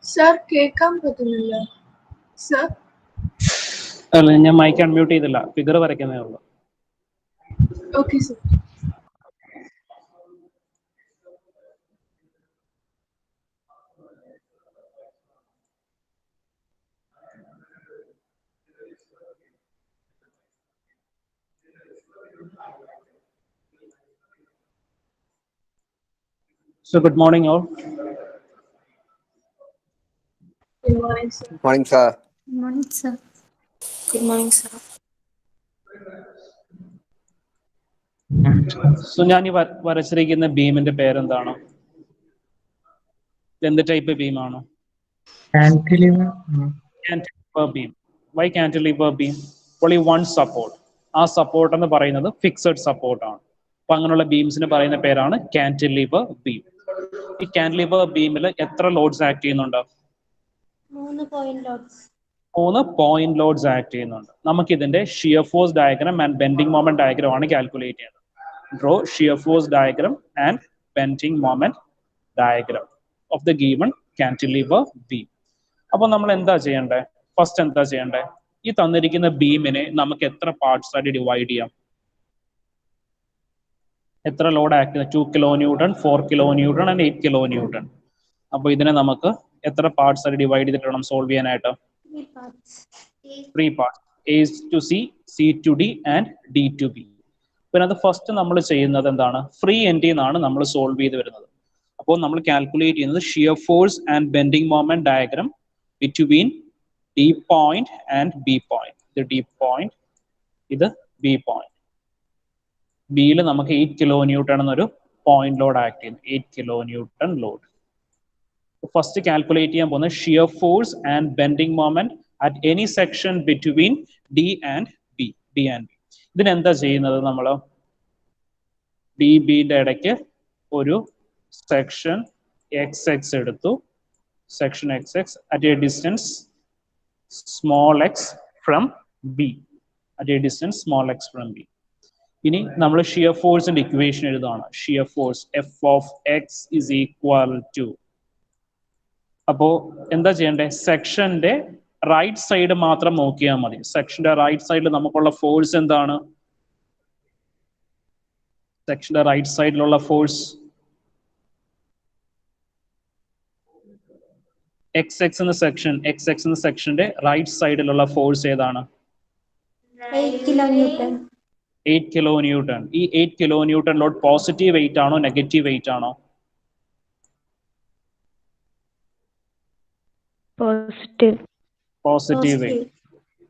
Sir, കേൾക്കാൻ പറ്റുന്നില്ല. Sir? അല്ല, ഞാൻ മൈക്ക് അൺമ്യൂട്ട് ചെയ്തില്ല, ഫിഗർ വരയ്ക്കുന്നേ ഉള്ളൂ. Okay, sir. So good morning all. Good morning, sir. Good morning, sir. Good morning, sir. Good morning, sir. So ഞാൻ ഈ വരച്ചിരിക്കുന്ന ബീമിന്റെ പേരെന്താണ്? എന്ത് type ബീമാണ്? Cantilever. Cantilever beam. Why cantilever beam? Only one support. ആ support എന്ന് പറയുന്നത് fixed support ആണ്. അപ്പൊ അങ്ങനെയുള്ള ബീംസിന് പറയുന്ന പേരാണ് കാന്റിലിവർ ബീം. ഈ കാന്റിലിവർ ബീമിൽ എത്ര ലോഡ്സ് ആക്ട് ചെയ്യുന്നുണ്ട്? 3 point loads. 3 point loads act ചെയ്യുന്നുണ്ട്. നമുക്ക് ഇതിന്റെ shear force diagram and bending moment diagram ആണ് കാൽക്കുലേറ്റ് ചെയ്യുന്നത്. Draw shear force diagram and bending moment diagram of the given cantilever beam. അപ്പൊ നമ്മൾ എന്താ ചെയ്യണ്ടേ? ഫസ്റ്റ് എന്താ ചെയ്യണ്ടേ? ഈ തന്നിരിക്കുന്ന ബീമിനെ നമുക്ക് എത്ര പാർട്സ് ആയിട്ട് ഡിവൈഡ് ചെയ്യാം? എത്ര ലോഡ് ആക്ട് ചെയ്യുന്നത്? 2 kilo newton, 4 kilo newton and 8 kilo newton. അപ്പൊ ഇതിനെ നമുക്ക് എത്ര പാർട്സ് ആയിട്ട് ഡിവൈഡ് ചെയ്തിട്ട് വേണം സോൾവ് ചെയ്യാനായിട്ട്? 3 parts. 3 parts. A to C, C to D and D to B. പിന്നെ അത് ഫസ്റ്റ് നമ്മൾ ചെയ്യുന്നത് എന്താണ്? ഫ്രീ എൻഡിൽ നിന്നാണ് നമ്മൾ സോൾവ് ചെയ്ത് വരുന്നത്. അപ്പോൾ നമ്മൾ കാൽക്കുലേറ്റ് ചെയ്യുന്നത് shear force and bending moment diagram between D point and B point. ഇത് D point, ഇത് B point. ബിയിൽ നമുക്ക് 8 കിലോ ന്യൂട്ടൺ എന്നൊരു പോയിന്റ് ലോഡ് ആക്ട് ചെയ്യുന്നു. 8 kilo newton load. First calculate ചെയ്യാൻ പോകുന്നത് shear force and bending moment at any section between D and B. ഇതിനെന്താ ചെയ്യുന്നത്? നമ്മൾ ഡി ബിന്റെ ഇടയ്ക്ക് ഒരു സെക്ഷൻ എക്സ് എക്സ് എടുത്തു. Section x X at A distance small X from B. At A distance small X from B. ഇനി നമ്മൾ shear ഫോഴ്സിന്റെ equation എഴുതുകയാണ്. Shear force F of x is equal to, അപ്പോ എന്താ ചെയ്യണ്ടേ? സെക്ഷന്റെ റൈറ്റ് സൈഡ് മാത്രം നോക്കിയാൽ മതി. സെക്ഷന്റെ റൈറ്റ് സൈഡിൽ നമുക്കുള്ള ഫോഴ്സ് എന്താണ്? സെക്ഷന്റെ റൈറ്റ് സൈഡിലുള്ള ഫോഴ്സ് എക്സ് എക്സ് എന്ന സെക്ഷന്റെ റൈറ്റ് സൈഡിലുള്ള ഫോഴ്സ് ഏതാണ്? 8 kilonewton. 8 kilo newton. ഈ 8 kilo newton load positive weight ആണോ നെഗറ്റീവ് വെയിറ്റ് ആണോ? Positive weight.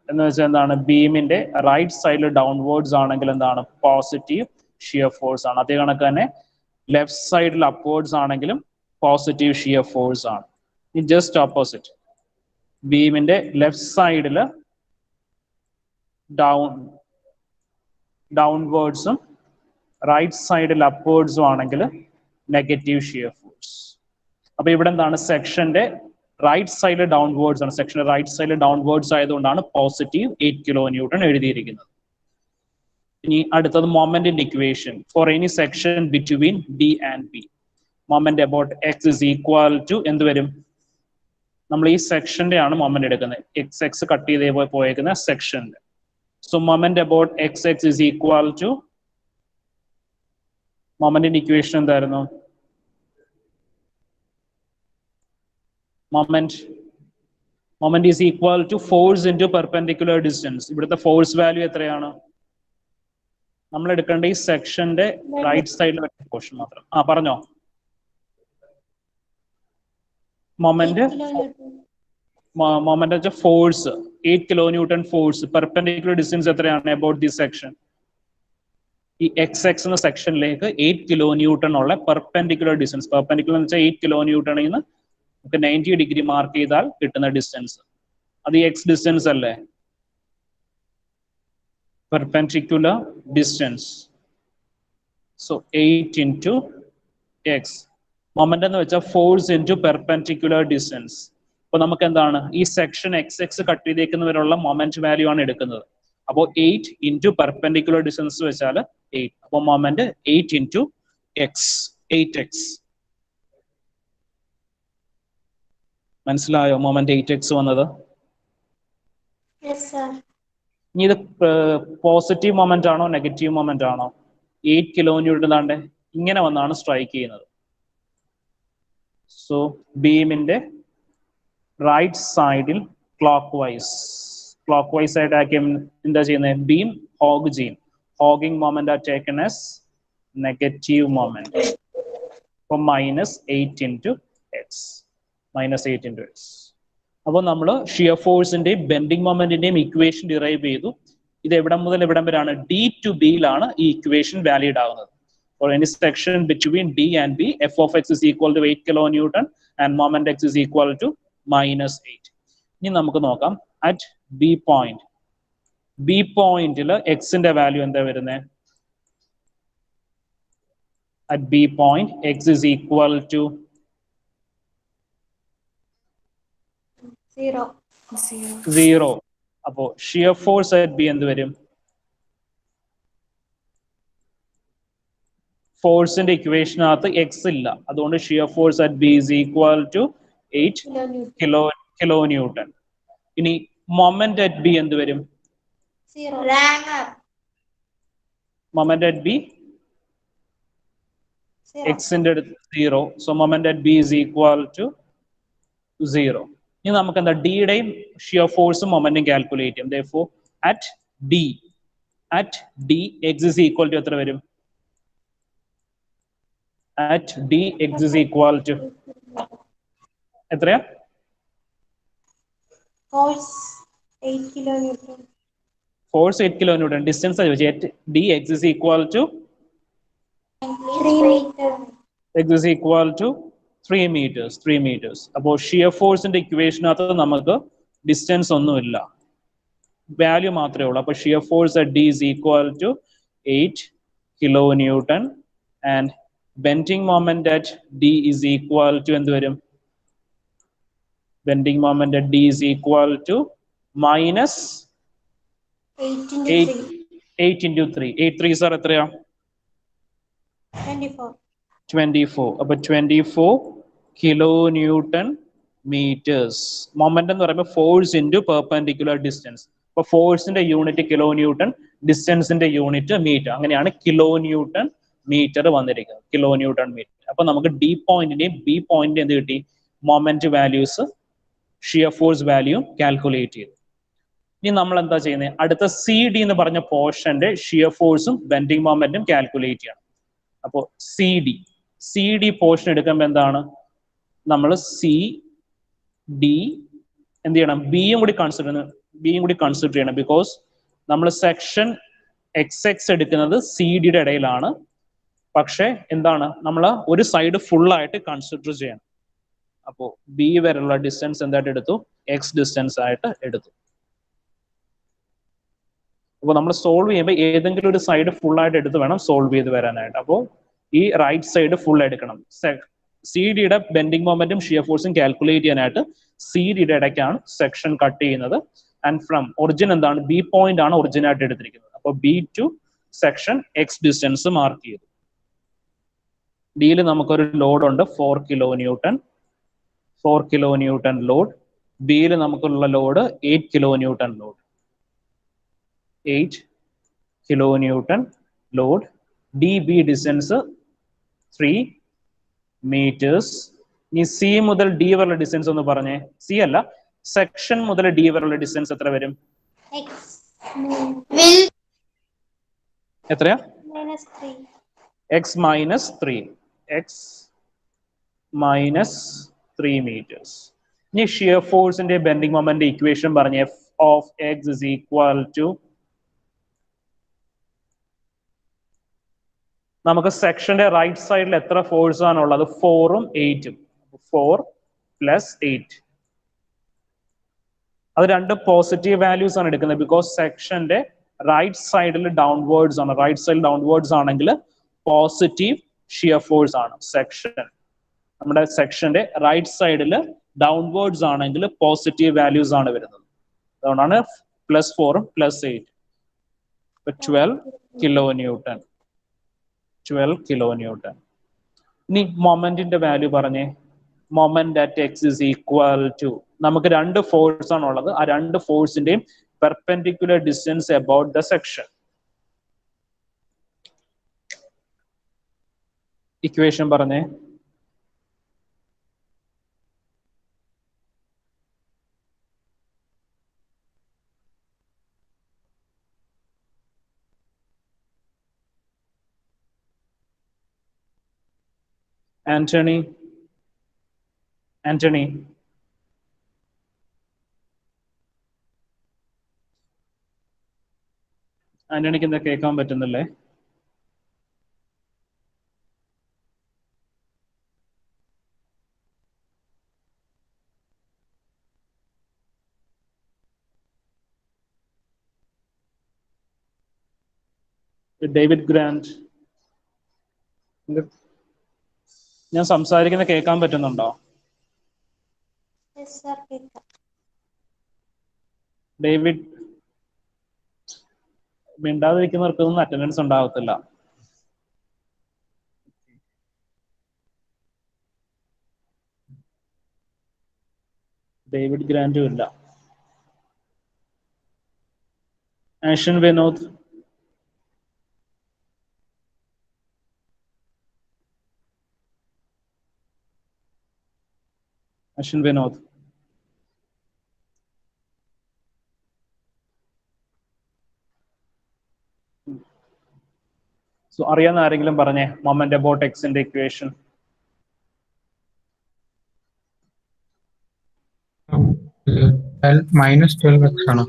എന്ന് വെച്ചാൽ എന്താണ്? ബീമിന്റെ റൈറ്റ് സൈഡിൽ ഡൗൺവേർഡ്സ് ആണെങ്കിൽ എന്താണ്? പോസിറ്റീവ് ഷിയർ ഫോഴ്സ് ആണ്. അതേ കണക്ക് തന്നെ ലെഫ്റ്റ് സൈഡിൽ അപ്വേർഡ്സ് ആണെങ്കിലും പോസിറ്റീവ് ഷിയർ ഫോഴ്സ് ആണ്. ഈ ജസ്റ്റ് ഓപ്പോസിറ്റ്. ബീമിന്റെ ലെഫ്റ്റ് സൈഡിൽ ഡൗൺവേർഡ്സും റൈറ്റ് സൈഡിൽ അപ്വേർഡ്സും ആണെങ്കിൽ നെഗറ്റീവ് ഷിയർ ഫോഴ്സ്. അപ്പൊ ഇവിടെ എന്താണ്? സെക്ഷന്റെ റൈറ്റ് സൈഡിൽ ഡൗൺവേർഡ്സ് ആണ്. സെക്ഷന്റെ റൈറ്റ് സൈഡിൽ ഡൗൺവേർഡ്സ് ആയതുകൊണ്ടാണ് പോസിറ്റീവ് 8 കിലോ ന്യൂട്ടൺ എഴുതിയിരിക്കുന്നത്. ഇനി അടുത്തത് മൊമെന്റിന്റെ equation for any section between D and B. Moment about x is equal to എന്ത് വരും? നമ്മൾ ഈ സെക്ഷന്റെ ആണ് മൊമെന്റ് എടുക്കുന്നത്. എക്സ് എക്സ് കട്ട് ചെയ്തേ പോയേക്കുന്ന സെക്ഷന്റെ. So moment about x x is equal to, മൊമെന്റിന്റെ ഇക്വേഷൻ എന്തായിരുന്നു? Moment is equal to force into perpendicular distance. ഇവിടുത്തെ ഫോഴ്സ് വാല്യൂ എത്രയാണ്? നമ്മൾ എടുക്കേണ്ട ഈ സെക്ഷന്റെ റൈറ്റ് സൈഡിൽ വരുന്ന പോർഷൻ മാത്രം. പറഞ്ഞോ. Moment force 8 kilo newton force. Perpendicular distance എത്രയാണ് അബൌട്ട് ദിസ് സെക്ഷൻ? ഈ എക്സ് എക്സ് എന്ന സെക്ഷനിലേക്ക് 8 കിലോ ന്യൂട്ടൺ ഉള്ള പെർപെൻഡിക്കുലർ ഡിസ്റ്റൻസ്. പെർപെൻഡിക്കുലർ എന്ന് വെച്ചാൽ 8 കിലോ ന്യൂട്ടണിൽ നിന്ന് 90 ഡിഗ്രി മാർക്ക് ചെയ്താൽ കിട്ടുന്ന ഡിസ്റ്റൻസ്. അത് ഈ എക്സ് ഡിസ്റ്റൻസ് അല്ലേ? Perpendicular distance. So 8 into x. Moment എന്ന് വെച്ചാൽ ഫോഴ്സ് ഇൻറ്റു പെർപെൻഡിക്കുലർ ഡിസ്റ്റൻസ്. അപ്പൊ നമുക്ക് എന്താണ്? ഈ സെക്ഷൻ എക്സ് എക്സ് കട്ട് ചെയ്തേക്കുന്നവരുള്ള മൊമെന്റ് വാല്യൂ ആണ് എടുക്കുന്നത്. അപ്പോൾ 8 into പെർപെൻഡിക്കുലർ ഡിസ്റ്റൻസ് വെച്ചാൽ 8. അപ്പോൾ മൊമെന്റ് 8 into x, 8x. മനസ്സിലായോ മൊമെന്റ് 8x വന്നത്? Yes, sir. ഇനി ഇത് പോസിറ്റീവ് മൊമെന്റ് ആണോ നെഗറ്റീവ് മൊമെന്റ് ആണോ? 8 കിലോ ന്യൂട്ടൺ താണ്ടെ ഇങ്ങനെ വന്നാണ് സ്ട്രൈക്ക് ചെയ്യുന്നത്. സോ ബീമിന്റെ റൈറ്റ് സൈഡിൽ ക്ലോക്ക് വൈസ് ആയിട്ട് ആക്കി എന്താ ചെയ്യുന്നത്? ബീം ഹോഗ് ചെയ്യും. Hogging moment are taken as negative moment. അപ്പോൾ -8 into x. അപ്പോൾ നമ്മൾ ഷിയർ ഫോഴ്സിന്റെയും ബെൻഡിങ് മൊമെന്റിന്റെയും ഇക്വേഷൻ ഡിറൈവ് ചെയ്തു. ഇത് എവിടെ മുതൽ എവിടം വരെയാണ്? D to B യിലാണ് ഈ ഇക്വേഷൻ വാലിഡ് ആവുന്നത്. For any section between D and B, f of x is equal to 8 kilonewton and moment x is equal to -8. ഇനി നമുക്ക് നോക്കാം at B point. B പോയിന്റിൽ എക്സിന്റെ വാല്യൂ എന്താ വരുന്നത്? At B point, x is equal to 0. അപ്പോ shear force at B എന്ത് വരും? ഫോഴ്സിന്റെ ഇക്വേഷനകത്ത് എക്സ് ഇല്ല, അതുകൊണ്ട് shear force at B is equal to 8 kilo newton. ഇനി മൊമെന്റ് at B എന്ത് വരും? മൊമെന്റ് at B എക്സിന്റെ അടുത്ത് 0. So moment at B is equal to 0. ഇനി നമുക്ക് എന്താ ഡിയുടെയും ഷിയർ ഫോഴ്സും മൊമെന്റും കാൽക്കുലേറ്റ് ചെയ്യാം. Therefore at D x is equal to എത്ര വരും? At D x is equal to എത്രയാ? Force 8 kilonewton. Force 8 kilonewton. Distance at D x is equal to 3 meter. x is equal to 3 meters. അപ്പോൾ shear ഫോഴ്സിന്റെ ഇക്വേഷനകത്ത് നമുക്ക് distance ഒന്നുമില്ല, value മാത്രമേ ഉള്ളൂ. അപ്പോൾ shear force at D is equal to 8 kilonewton and bending moment at D is equal to എന്ത് വരും? Bending moment at D is equal to -8 into 3. 8 3s are എത്രയാ? 24. അപ്പോൾ 24 kilonewton meters. മൊമെന്റ് എന്ന് പറയുമ്പോൾ ഫോഴ്സ് ഇൻറ്റു പെർപെൻഡിക്കുലർ ഡിസ്റ്റൻസ്. അപ്പോൾ ഫോഴ്സിന്റെ unit kilo newton, ഡിസ്റ്റൻസിന്റെ unit metre. അങ്ങനെയാണ് കിലോ ന്യൂട്ടൺ മീറ്റർ വന്നിരിക്കുന്നത്, കിലോ ന്യൂട്ടൺ മീറ്റർ. അപ്പൊ നമുക്ക് ഡി പോയിന്റിന്റെയും ബി പോയിന്റിന്റെയും എന്ത് കിട്ടി? Moment values, shear force value calculate ചെയ്തു. ഇനി നമ്മൾ എന്താ ചെയ്യുന്നത്? അടുത്ത സി ഡി എന്ന് പറഞ്ഞ പോർഷന്റെ ഷിയർ ഫോഴ്സും ബെൻഡിങ് മൊമെന്റും കാൽക്കുലേറ്റ് ചെയ്യണം. അപ്പോൾ സി ഡി പോർഷൻ എടുക്കുമ്പോൾ എന്താണ്? നമ്മൾ സി ഡി എന്ത് ചെയ്യണം? ബിയും കൂടി കൺസിഡർ ചെയ്യണം. ബിക്കോസ് നമ്മൾ സെക്ഷൻ XX എടുക്കുന്നത് സി ഡിയുടെ ഇടയിലാണ്. പക്ഷെ എന്താണ്, നമ്മൾ ഒരു സൈഡ് ഫുൾ ആയിട്ട് കൺസിഡർ ചെയ്യണം. അപ്പോൾ ബി വരെയുള്ള ഡിസ്റ്റൻസ് എന്തായിട്ട് എടുത്തു? എക്സ് ഡിസ്റ്റൻസ് ആയിട്ട് എടുത്തു. അപ്പോൾ നമ്മൾ സോൾവ് ചെയ്യുമ്പോൾ ഏതെങ്കിലും ഒരു സൈഡ് ഫുൾ ആയിട്ട് എടുത്ത് വേണം സോൾവ് ചെയ്ത് വരാനായിട്ട്. അപ്പോൾ ഈ റൈറ്റ് സൈഡ് ഫുൾ എടുക്കണം. സി ഡിയുടെ ബെൻഡിങ് മൊമെന്റും ഷിയർ ഫോഴ്സും കാൽക്കുലേറ്റ് ചെയ്യാനായിട്ട് സി ഡിയുടെ ഇടയ്ക്കാണ് സെക്ഷൻ കട്ട് ചെയ്യുന്നത്. ആൻഡ് ഫ്രം ഒറിജിൻ എന്താണ്? ബി പോയിന്റ് ആണ് ഒറിജിൻ ആയിട്ട് എടുത്തിരിക്കുന്നത്. അപ്പോൾ B to section x distance mark ചെയ്തു. ഡിയിൽ നമുക്കൊരു ലോഡ് ഉണ്ട് 4 kilonewton ലോഡ്. ബിയിൽ നമുക്കുള്ള load 8 kilonewton load. 8 kilonewton load. D B distance 3 meters. ഇനി സി മുതൽ ഡി വരെയുള്ള ഡിസ്റ്റൻസ് ഒന്ന് പറഞ്ഞേ. സി അല്ല, സെക്ഷൻ മുതൽ ഡി വരെയുള്ള ഡിസ്റ്റൻസ് എത്ര വരും? എത്രയാ? x -3 meters. ഇനി ഷിയർ ഫോഴ്സിന്റെ ബെൻഡിങ് മൊമെന്റ് ഇക്വേഷൻ പറഞ്ഞ f of x is equal to, നമുക്ക് സെക്ഷന്റെ റൈറ്റ് സൈഡിൽ എത്ര ഫോഴ്സ് ആണുള്ളത്? 4ഉം 8ഉം. 4 + 8. അത് രണ്ട് പോസിറ്റീവ് വാല്യൂസ് ആണ് എടുക്കുന്നത്. ബിക്കോസ് സെക്ഷന്റെ റൈറ്റ് സൈഡിൽ ഡൗൺവേർഡ്സ് ആണ്. റൈറ്റ് സൈഡിൽ ഡൗൺവേർഡ്സ് ആണെങ്കിൽ പോസിറ്റീവ് ഷിയർ ഫോഴ്സ് ആണ്. നമ്മുടെ സെക്ഷന്റെ റൈറ്റ് സൈഡിൽ ഡൗൺവേർഡ്സ് ആണെങ്കിൽ പോസിറ്റീവ് വാല്യൂസ് ആണ് വരുന്നത്. അതുകൊണ്ടാണ് +4ഉം +8. 12 kilonewton. 12 kilonewton. ഇനി മൊമെന്റിന്റെ വാല്യൂ പറഞ്ഞേ. Moment at x is equal to, നമുക്ക് രണ്ട് ഫോഴ്സ് ആണ് ഉള്ളത്, ആ രണ്ട് ഫോഴ്സിന്റെയും perpendicular distance about the section. Equation പറഞ്ഞേ. ആന്റണി, ആന്റണി ആന്റണിക്ക് എന്താ കേൾക്കാൻ പറ്റുന്നില്ലേ? ഡേവിഡ് ഗ്രാൻഡ്, ഞാൻ സംസാരിക്കുന്നത് കേൾക്കാൻ പറ്റുന്നുണ്ടോ? Yes, sir. കേൾക്കാം. ഡേവിഡ്, മിണ്ടാതിരിക്കുന്നവർക്കൊന്നും അറ്റൻഡൻസ് ഉണ്ടാവത്തില്ല. ഡേവിഡ് ഗ്രാൻഡും ഇല്ല. ആഷൻ വിനോദ്, ആഷൻ വിനോദ്, സോ അറിയാവുന്ന ആരെങ്കിലും പറഞ്ഞേ മൊമെന്റ് അബൌട്ട് എക്സിന്റെ ഇക്വേഷൻ. -12x ആണോ?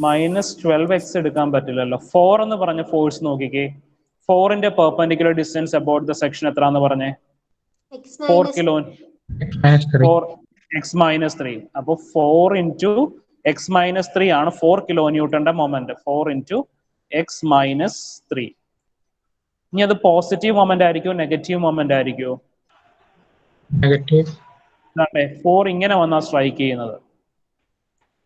-12x എടുക്കാൻ പറ്റില്ലല്ലോ. 4 എന്ന് പറഞ്ഞ ഫോഴ്സ് നോക്കിക്കേ, 4ന്റെ perpendicular distance about the section എത്രയാന്ന് പറഞ്ഞേ? X 4 minus kilo, -3. 4x-3. അപ്പൊ 4 into x-3 ആണ് 4 കിലോ ന്യൂട്ടന്റെ മൊമെന്റ്. 4 into x-3. ഇനി അത് പോസിറ്റീവ് മൊമെന്റ് ആയിരിക്കുമോ നെഗറ്റീവ് മൊമെന്റ് ആയിരിക്കുമോ? നെഗറ്റീവ്. 4 ഇങ്ങനെ വന്നാ സ്ട്രൈക്ക് ചെയ്യുന്നത്.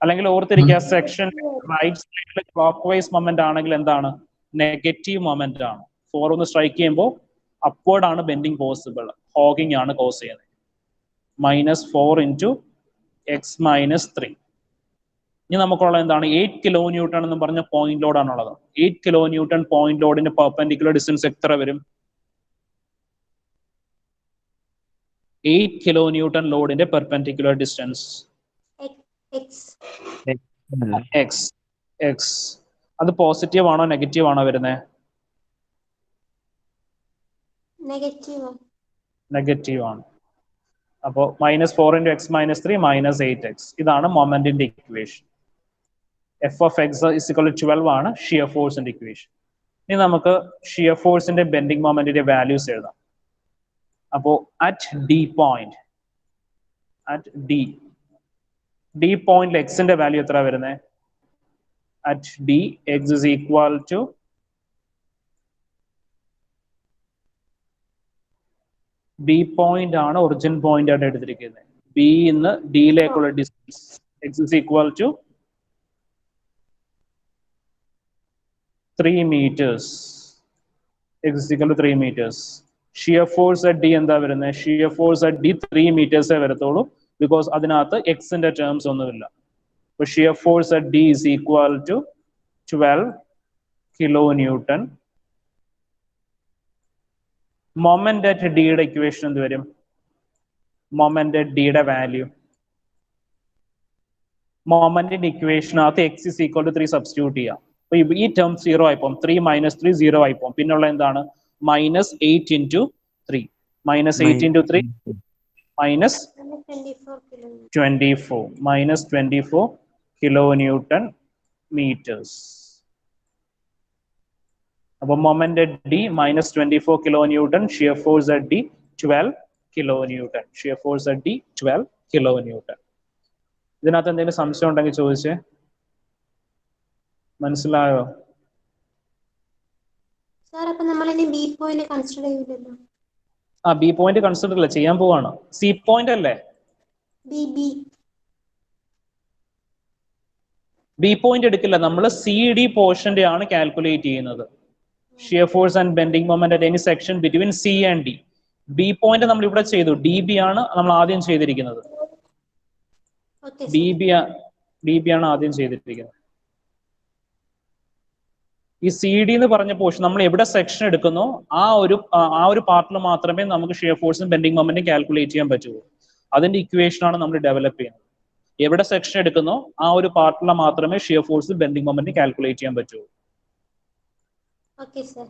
അല്ലെങ്കിൽ ഓർത്തിരിക്കുക, സെക്ഷൻ റൈറ്റ് സൈഡിൽ ക്ലോക്ക് വൈസ് മൊമെന്റ് ആണെങ്കിൽ എന്താണ്? നെഗറ്റീവ് മൊമെന്റ് ആണ്. 4 ഒന്ന് സ്ട്രൈക്ക് ചെയ്യുമ്പോൾ അപ്വേർഡ് ആണ് ബെൻഡിങ് പോസിബിൾ, ഹോഗിങ് ആണ് കോസ് ചെയ്യുന്നത്. -4 into x-3. ഇനി നമുക്കുള്ള എന്താണ്? 8 കിലോ ന്യൂട്ടൺ എന്ന് പറഞ്ഞ പോയിന്റ് ലോഡ് ആണുള്ളത്. 8 കിലോ ന്യൂട്ടൺ പോയിന്റ് ലോഡിന്റെ പെർപെൻഡിക്കുലർ ഡിസ്റ്റൻസ് എത്ര വരും? 8 കിലോ ന്യൂട്ടൺ ലോഡിന്റെ പെർപെൻഡിക്കുലർ ഡിസ്റ്റൻസ് X. x. അത് പോസിറ്റീവ് ആണോ നെഗറ്റീവ് ആണോ വരുന്നത്? Negative. നെഗറ്റീവ് ആണ്. അപ്പോൾ -4 into x-3 -8x. ഇതാണ് മൊമെന്റിന്റെ equation. f of x is equal to 12 ആണ് ഷിയർ ഫോഴ്സിന്റെ ഇക്വേഷൻ. ഇനി നമുക്ക് ഷിയർ ഫോഴ്സിന്റെ ബെൻഡിങ് മൊമെന്റിന്റെ വാല്യൂസ് എഴുതാം. അപ്പോൾ at D point, at D പോയിന്റിൽ എക്സിന്റെ വാല്യൂ എത്ര വരുന്നത്? At D x is equal to B point ആണ് ഒറിജിൻ പോയിന്റ് ആയിട്ട് എടുത്തിരിക്കുന്നത്. ബി ഇന്ന് ഡിയിലേക്കുള്ള distance x is equal to 3 meters. x is equal to 3 meters. Shear force at D എന്താ വരുന്നത്? Shear force at D 3 meters വരത്തുള്ളൂ, because അതിനകത്ത് എക്സിന്റെ terms ഒന്നുമില്ല. അപ്പൊ shear force at D is equal to 12 kilo newton. Moment at ഡിയുടെ equation എന്ത് വരും? മൊമെന്റ് അറ്റ് ഡിയുടെ വാല്യൂ, മൊമെന്റിന്റെ ഇക്വേഷനകത്ത് x is equal to 3 substitute ചെയ്യാം. അപ്പൊ ഈ ടേം 0 ആയിപ്പോവും. 3 - 3 0 ആയിപ്പോവും. പിന്നുള്ള എന്താണ്? -8 into 3. -8 into 3 -24. -24 kilo newton metres. അപ്പൊ moment at D -24 kilo newton. Shear force at D 12 kilo newton. Shear force at D 12 kilo newton. ഇതിനകത്ത് എന്തെങ്കിലും സംശയം ഉണ്ടെങ്കിൽ ചോദിച്ചേ. മനസ്സിലായോ? സാർ, അപ്പൊ നമ്മൾ ഇനി ബി പോയിന്റ് കൺസിഡർ ചെയ്യില്ലല്ലോ? ബി പോയിന്റ് കൺസിഡർ അല്ല, ചെയ്യാൻ പോവാണ്. സി പോയിന്റ് അല്ലേ? ബി പോയിന്റ് എടുക്കില്ല, നമ്മൾ സി ഡി പോർഷന്റെ ആണ് കാൽക്കുലേറ്റ് ചെയ്യുന്നത്. Shear force and bending moment at any section between C and D. B point നമ്മൾ ഇവിടെ ചെയ്തു, ഡി ബി ആണ് നമ്മൾ ആദ്യം ചെയ്തിരിക്കുന്നത്. Okay D sir. ബി ആണ് ആദ്യം ചെയ്തിരിക്കുന്നത്. ഈ സി ഡി എന്ന് പറഞ്ഞ പോർഷൻ നമ്മൾ എവിടെ സെക്ഷൻ എടുക്കുന്നോ ആ ഒരു പാർട്ടിൽ മാത്രമേ നമുക്ക് ഷിയർ ഫോഴ്സും ബെൻഡിങ് മൊമെന്റും കാൽക്കുലേറ്റ് ചെയ്യാൻ പറ്റുള്ളൂ. അതിന്റെ ഇക്വേഷൻ ആണ് നമ്മൾ ഡെവലപ്പ് ചെയ്യുന്നത്. എവിടെ സെക്ഷൻ എടുക്കുന്നോ ആ ഒരു പാർട്ടിൽ മാത്രമേ ഷിയർ ഫോഴ്സും ബെൻഡിങ് മൊമെന്റും കാൽക്കുലേറ്റ് ചെയ്യാൻ പറ്റുള്ളൂ. Okay sir.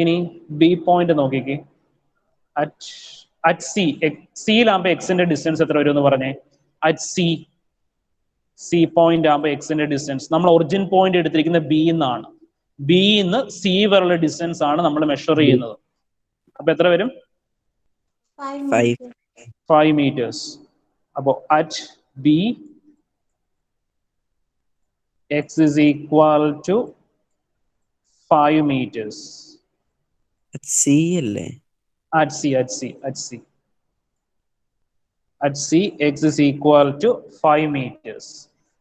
ഇനി ബി പോയിന്റ് നോക്കിക്കേ. അറ്റ് സിയിലാകുമ്പോ എക്സിന്റെ ഡിസ്റ്റൻസ് എത്ര വരും എന്ന് പറഞ്ഞേ. അറ്റ് സി പോയിന്റ് ആകുമ്പോൾ എക്സിന്റെ ഡിസ്റ്റൻസ് നമ്മൾ ഒറിജിൻ പോയിന്റ് എടുത്തിരിക്കുന്ന ബി എന്നാണ്. ബി നിന്ന് സി വരെയുള്ള ഡിസ്റ്റൻസ് ആണ് നമ്മൾ മെഷർ ചെയ്യുന്നത്. അപ്പൊ എത്ര വരും? 5 meters. അപ്പോ at B x is equal to 5 meters. C അല്ലേ? At C, x is equal to 5 meters.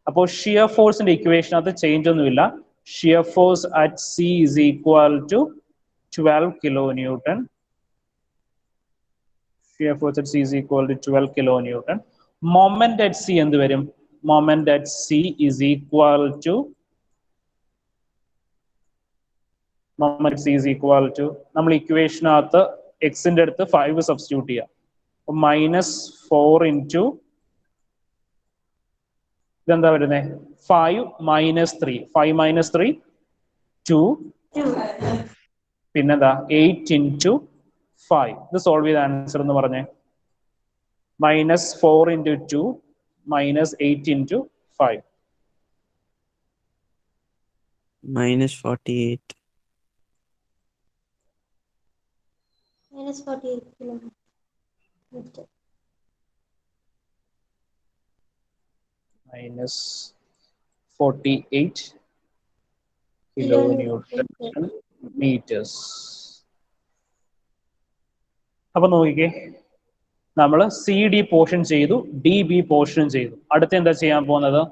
അപ്പോൾ ഷിയർ ഫോഴ്സിന്റെ ഇക്വേഷൻ അത് ചേഞ്ച് ഒന്നുമില്ല. Shear force at C is equal to 12 kilonewton. Shear force at C is equal to 12 kilonewton. Moment at C എന്ത് വരും? Moment at C is equal to നമ്മൾ ഇക്വേഷനകത്ത് എക്സിന്റെ അടുത്ത് 5 സബ്സ്റ്റിറ്റ്യൂട്ട് ചെയ്യാം. -4 into ഇതെന്താ വരുന്നത്? 5 - 3. 5 - 3 2. പിന്നെന്താ 8 into 5. ഇത് സോൾവ് ചെയ്ത ആൻസർ എന്ന് പറഞ്ഞേ. -4 into 2 -8 into 5. -48. -48 kilometer. -48 kilonewton meters. അപ്പൊ നോക്കിക്കേ, നമ്മൾ സി ഡി പോർഷൻ ചെയ്തു, ഡി ബി പോർഷൻ ചെയ്തു. അടുത്ത് എന്താ ചെയ്യാൻ പോകുന്നത്?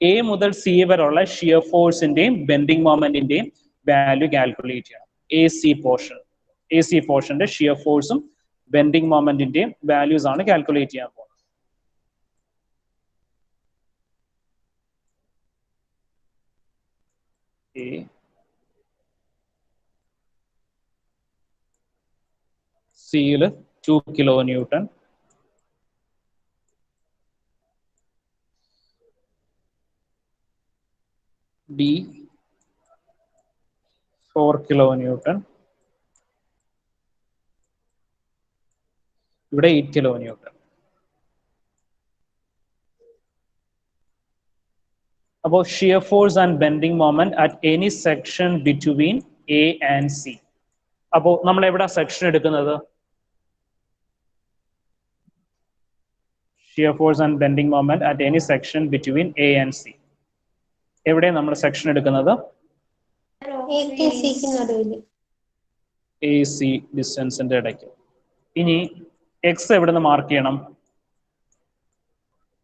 എ മുതൽ സി വരെയുള്ള ഷിയർ ഫോഴ്സിന്റെയും ബെൻഡിങ് മൊമെന്റിന്റെയും വാല്യൂ കാൽക്കുലേറ്റ് ചെയ്യണം. എ സി പോർഷന്റെ ഷിയർ ഫോഴ്സും ബെൻഡിങ് മൊമെന്റിന്റെയും വാല്യൂസ് ആണ് കാൽക്കുലേറ്റ് ചെയ്യാൻ പോകുന്നത്. സിയില് 2 kilonewton, ഡി 4 kilonewton, ഇവിടെ 8 kilonewton. അപ്പോൾ shear force and bending moment at any section between A and C. അപ്പോൾ നമ്മൾ എവിടെ സെക്ഷൻ എടുക്കുന്നത്? Shear force and bending moment at any section between A and C. എവിടെ നമ്മൾ സെക്ഷൻ എടുക്കുന്നത്? എ സി ഡിസ്റ്റൻസിന്റെ ഇടയ്ക്ക്. ഇനി എക്സ് എവിടെ നിന്ന് മാർക്ക് ചെയ്യണം?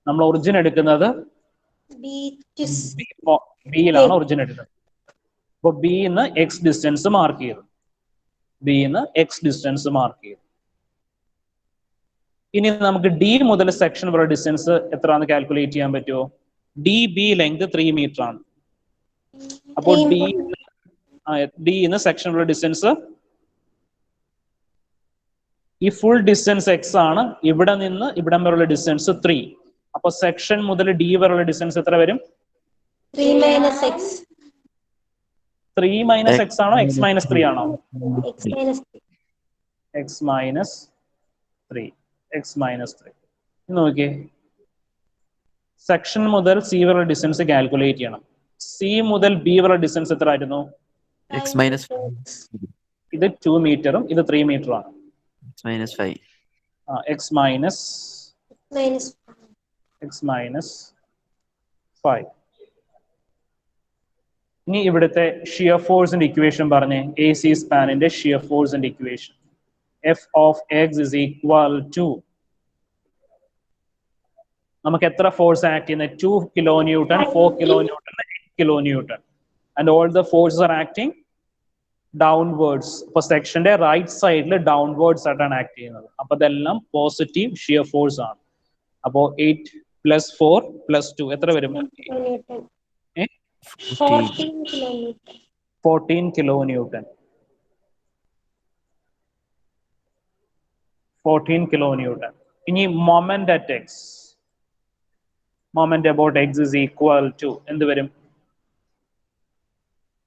നമ്മൾ ഒറിജിൻ എടുക്കുന്നത് ബിയിലാണ് ഒറിജിൻ എടുക്കുന്നത്. അപ്പൊ ബിന്ന് എക്സ് ഡിസ്റ്റൻസ് മാർക്ക് ചെയ്തു. ഇനി നമുക്ക് ഡി മുതൽ സെക്ഷൻ വരെ ഡിസ്റ്റൻസ് എത്രയാണെന്ന് കാൽക്കുലേറ്റ് ചെയ്യാൻ പറ്റുമോ? ഡി ബി ലെങ്ത് 3 meter ആണ്. അപ്പോൾ ഡി ഇന്ന് സെക്ഷൻ വരെ ഡിസ്റ്റൻസ്, ഈ ഫുൾ ഡിസ്റ്റൻസ് എക്സ് ആണ്. ഇവിടെ നിന്ന് ഇവിടം വരെയുള്ള ഡിസ്റ്റൻസ് 3. അപ്പൊ സെക്ഷൻ മുതൽ ഡി വരെയുള്ള ഡിസ്റ്റൻസ് എത്ര വരും? 3 - x. 3 - x ആണോ x - 3 ആണോ? x - 3. നോക്കിയേ, സെക്ഷൻ മുതൽ സി വരെ ഡിസ്റ്റൻസ് കാൽക്കുലേറ്റ് ചെയ്യണം. സി മുതൽ ബി വരെ ഡിസ്റ്റൻസ് എത്ര ആയിരുന്നു? x - ഇത് 2 മീറ്ററും ഇത് 3 മീറ്ററും ആണ്. -5. x -5. ഇനി ഇവിടുത്തെ ഷിയർ ഫോഴ്സിന്റെ ഇക്വേഷൻ പറഞ്ഞേ. എ സി സ്പാനിന്റെ ഷിയർ ഫോഴ്സിന്റെ equation F of x is equal to, നമുക്ക് എത്ര ഫോഴ്സ് ആക്ട് ചെയ്യുന്നത്? 2 kilonewton, 4 kilonewton, 8 kilonewton, and all the forces are acting downwards. ഇപ്പൊ സെക്ഷന്റെ റൈറ്റ് സൈഡിൽ ഡൗൺവേർഡ്സ് ആയിട്ടാണ് ആക്ട് ചെയ്യുന്നത്. അപ്പൊ ഇതെല്ലാം പോസിറ്റീവ് ഷിയർ ഫോഴ്സ് ആണ്. അപ്പോ 8 + 4 + 2 എത്ര വരും? 14 kilonewton. 14 kilonewton. 14 kilonewton. ഇനി moment at x. Moment about x is equal to എന്ത് വരും?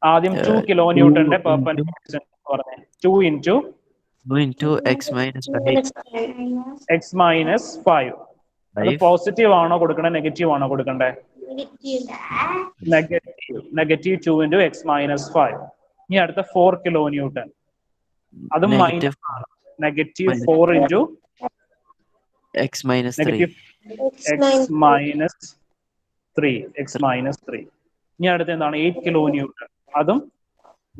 ആദ്യം 2 കിലോന്യൂട്ടന്റെ പെർപെൻഡിക്കുലർ പറഞ്ഞേ. 2 into x minus 5. x minus 5. അത് പോസിറ്റീവ് ആണോ കൊടുക്കണ്ടേ നെഗറ്റീവ് ആണോ കൊടുക്കണ്ടേ? Negative 2 into x minus 5. ഇനി അടുത്ത 4 കിലോന്യൂട്ടൺ. അത് മൈനസ് ആണ്. Negative 4 into x minus 3. x minus 3. ഇനി അടുത്ത എന്താണ്? 8 കിലോന്യൂട്ടൺ. അതും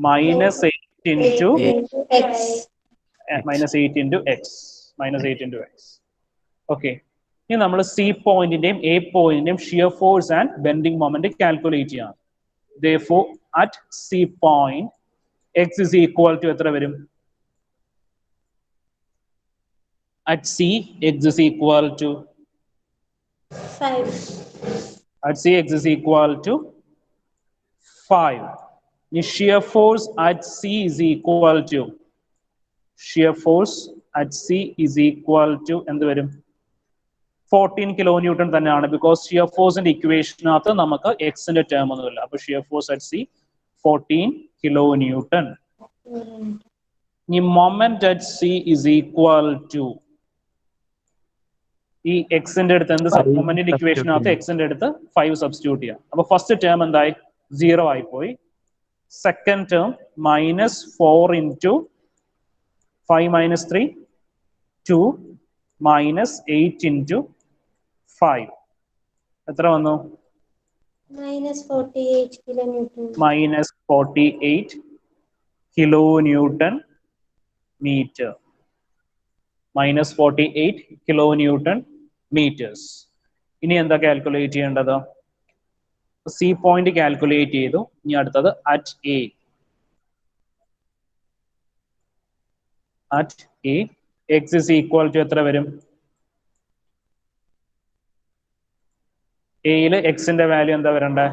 -8 into x. ഓക്കെ. ഇനി നമ്മൾ സി പോയിന്റിന്റെയും എ പോയിന്റിന്റെയും shear force and bending moment calculate ചെയ്യണം. Therefore, at C point, x is equal to എത്ര വരും? At C, x is equal to 5. At C, x is equal to 5. The shear force at C is equal to എന്ത് വരും? 14 kilonewton തന്നെയാണ്. Because shear ഫോഴ്സിന്റെ ഇക്വേഷനകത്ത് നമുക്ക് എക്സിന്റെ term ഒന്നുമില്ല. അപ്പൊ shear force at C 14 kilonewton. ഈ moment at C is equal to ഈ എക്സിന്റെ അടുത്ത് എന്ത് മൊമെന്റിന്റെ ഇക്വേഷനകത്ത് എക്സിന്റെ അടുത്ത് 5 സബ്സ്റ്റിറ്റ്യൂട്ട് ചെയ്യാം. അപ്പൊ ഫസ്റ്റ് ടേം എന്തായി? 0 ആയി പോയി. Second term -4 into 5 minus 3 2 -8 into 5 എത്ര വന്നു? -48 kilonewton. -48 kilonewton meter. -48 kilonewton meters. ഇനി എന്താ കാൽക്കുലേറ്റ് ചെയ്യേണ്ടത്? സി പോയിന്റ് കാൽക്കുലേറ്റ് ചെയ്തു. ഇനി അടുത്തത് at A. At A, x is equal to എത്ര വരും? എയില് എക്സിന്റെ വാല്യൂ എന്താ വരണ്ടേ?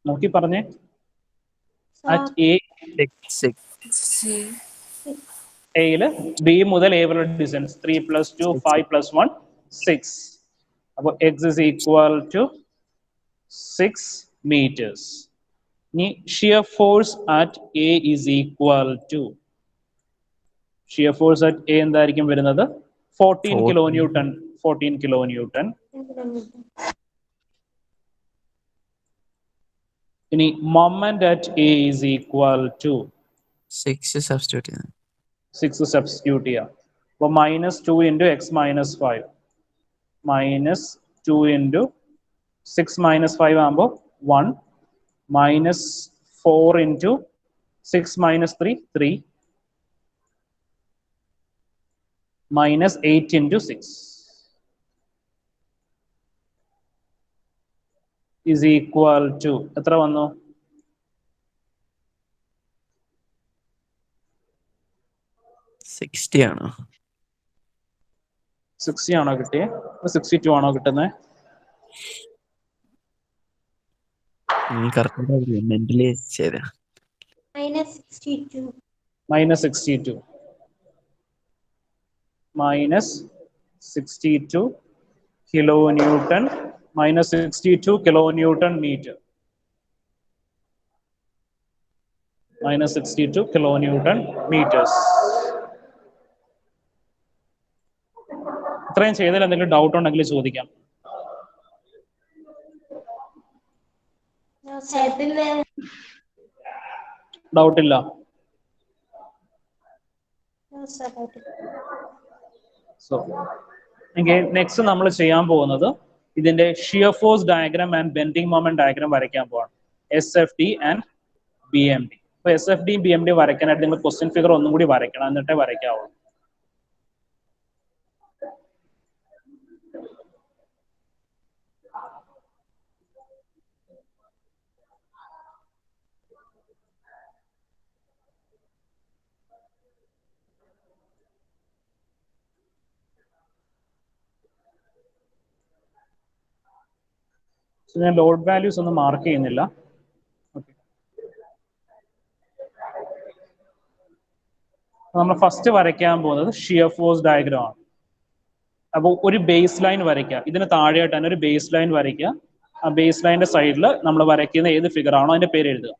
നോക്കി പറഞ്ഞേ. At A, എയില് ബി മുതൽ എ വരെ ഡിസ്റ്റൻസ് 3 + 2 5 + 1 6. അപ്പോൾ x is equal to 6 meters. ഇനി shear force at A is equal to shear force at A എന്തായിരിക്കും വരുന്നത്? 14 kilonewton. 14 kilonewton. ഇനി moment at A is equal to 6 substitute ചെയ്യാം. 6 സബ്സ്റ്റിറ്റ്യൂട്ട് ചെയ്യാം. അപ്പോൾ -2 into x minus 5 -2 into 6 minus 5 ആകുമ്പോൾ 1 -4 into 6 minus 3 3 -8 into 6 is equal to എത്ര വന്നു? 60 ആണോ? 60 ആണോ കിട്ടിയേ? 62 ആണോ കിട്ടുന്നത്? മെന്റലി ചെയ്താ -62. -62 -62 kilonewton -62 kilonewton meter. -62 kilonewton meters. ഇത്രയും ചെയ്തതിൽ എന്തെങ്കിലും ഡൗട്ട് ഉണ്ടെങ്കിൽ ചോദിക്കാം. ഡൗട്ട് ഇല്ല? സോ നെക്സ്റ്റ് നമ്മൾ ചെയ്യാൻ പോകുന്നത് ഇതിന്റെ shear force diagram and bending moment diagram വരയ്ക്കാൻ പോവാണ്. SFD and BMD. അപ്പൊ SFD BMD വരയ്ക്കാനായിട്ട് നിങ്ങൾ ക്വസ്റ്റ്യൻ ഫിഗർ ഒന്നും കൂടി വരയ്ക്കണം, എന്നിട്ടേ വരയ്ക്കാവുള്ളൂ. ഞാൻ ലോഡ് വാല്യൂസ് ഒന്നും മാർക്ക് ചെയ്യുന്നില്ല. ഓക്കെ, നമ്മൾ ഫസ്റ്റ് വരയ്ക്കാൻ പോകുന്നത് ഷിയർ ഫോഴ്സ് ഡയഗ്രാം ആണ്. അപ്പോൾ ഒരു ബേസ് ലൈൻ വരയ്ക്കുക, ഇതിന് താഴെയായിട്ട് തന്നെ ഒരു ബേസ് ലൈൻ വരയ്ക്കുക. ആ ബേസ് ലൈനിന്റെ സൈഡിൽ നമ്മൾ വരയ്ക്കുന്ന ഏത് ഫിഗർ ആണോ അതിന്റെ പേര് എഴുതുക.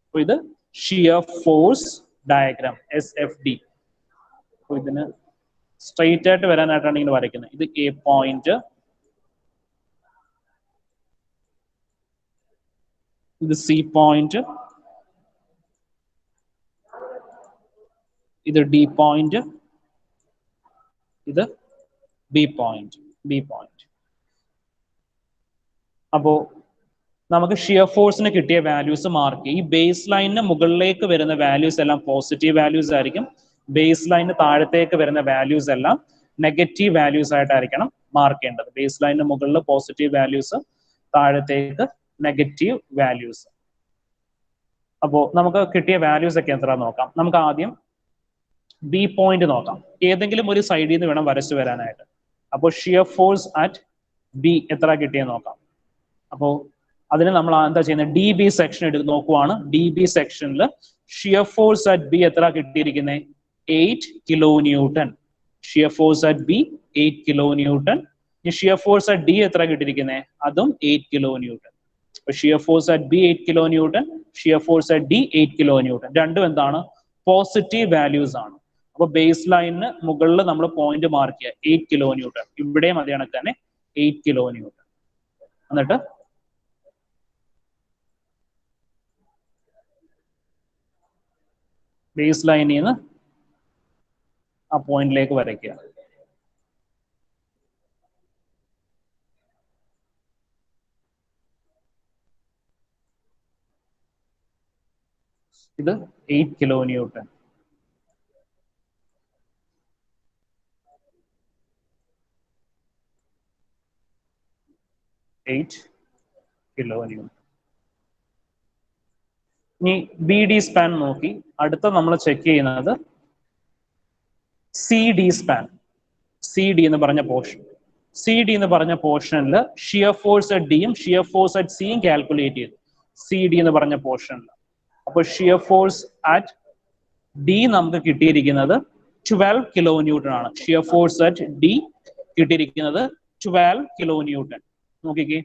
അപ്പോൾ ഇത് ഷിയർ ഫോഴ്സ് ഡയഗ്രാം SFD. അപ്പോൾ ഇതിന് സ്ട്രെയിറ്റ് ആയിട്ട് വരാനായിട്ടാണ് ഇങ്ങനെ വരയ്ക്കുന്നത്. ഇത് A പോയിന്റ്, ഇത് C പോയിന്റ്, ഇത് D പോയിന്റ്, ഇത് B പോയിന്റ്. അപ്പോ നമുക്ക് ഷിയർ ഫോഴ്സിന് കിട്ടിയ വാല്യൂസ് മാർക്ക് ചെയ്യും. ഈ ബേസ് ലൈനിന് മുകളിലേക്ക് വരുന്ന വാല്യൂസ് എല്ലാം പോസിറ്റീവ് വാല്യൂസ് ആയിരിക്കും. ബേസ് ലൈനിന് താഴത്തേക്ക് വരുന്ന വാല്യൂസ് എല്ലാം നെഗറ്റീവ് വാല്യൂസ് ആയിട്ടായിരിക്കണം മാർക്ക് ചെയ്യേണ്ടത്. ബേസ് ലൈനിന് മുകളിൽ പോസിറ്റീവ് വാല്യൂസ്, താഴത്തേക്ക് നെഗറ്റീവ് വാല്യൂസ്. അപ്പോൾ നമുക്ക് കിട്ടിയ വാല്യൂസ് ഒക്കെ എത്ര നോക്കാം. നമുക്ക് ആദ്യം B പോയിന്റ് നോക്കാം. ഏതെങ്കിലും ഒരു സൈഡിൽ നിന്ന് വേണം വരച്ചു വരാനായിട്ട്. അപ്പോൾ ഷിയർ ഫോഴ്സ് അറ്റ് B എത്ര കിട്ടിയെന്ന് നോക്കാം. അപ്പോൾ അതിന് നമ്മൾ എന്താ ചെയ്യുന്നത്, DB സെക്ഷൻ എടുത്ത് നോക്കുവാണ്. DB സെക്ഷനിൽ ഷിയർ ഫോഴ്സ് അറ്റ് B എത്ര കിട്ടിയിരിക്കുന്നത്? 8 kilo newton. Shear force at B 8 kilo newton. ഈ ഷിയർ ഫോഴ്സ് അറ്റ് D എത്ര കിട്ടിയിരിക്കുന്നത്? അതും 8 കിലോ ന്യൂട്ടൺ. അപ്പോൾ shear force at B 8 kilo newton, shear force at D 8 kilo newton. രണ്ടും എന്താണ്? പോസിറ്റീവ് വാല്യൂസ് ആണ്. അപ്പോൾ ബേസ് ലൈനിന് മുകളിൽ നമ്മൾ പോയിന്റ് മാർക്ക് ചെയ്യുക 8 കിലോ ന്യൂട്ടൺ. ഇവിടെയും അതേ കണക്ക് തന്നെ 8 കിലോ ന്യൂട്ടൺ. എന്നിട്ട് ബേസ് ലൈനിൽ നിന്ന് ആ പോയിന്റിലേക്ക് വരയ്ക്കുക. ഇത് 8 കിലോ ന്യൂട്ടൺ. ഇനി BD സ്പാൻ നോക്കി അടുത്ത നമ്മൾ ചെക്ക് ചെയ്യുന്നത് CD സ്പാൻ. CD എന്ന് പറഞ്ഞ പോർഷൻ. CD എന്ന് പറഞ്ഞ പോർഷനിൽ ഷിയർ ഫോഴ്സ് അറ്റ് ഡിയും ഷിയർ ഫോഴ്സ് അറ്റ് സിയും കാൽക്കുലേറ്റ് ചെയ്തു. CD എന്ന് പറഞ്ഞ പോർഷനിൽ അപ്പോൾ ഷിയർ ഫോഴ്സ് അറ്റ് D നമുക്ക് കിട്ടിയിരിക്കുന്നത് 12 കിലോ ന്യൂട്ടൺ ആണ്. ഷിയർ ഫോഴ്സ് അറ്റ് D കിട്ടിയിരിക്കുന്നത് 12 കിലോ ന്യൂട്ടൺ. നോക്കിക്കേ,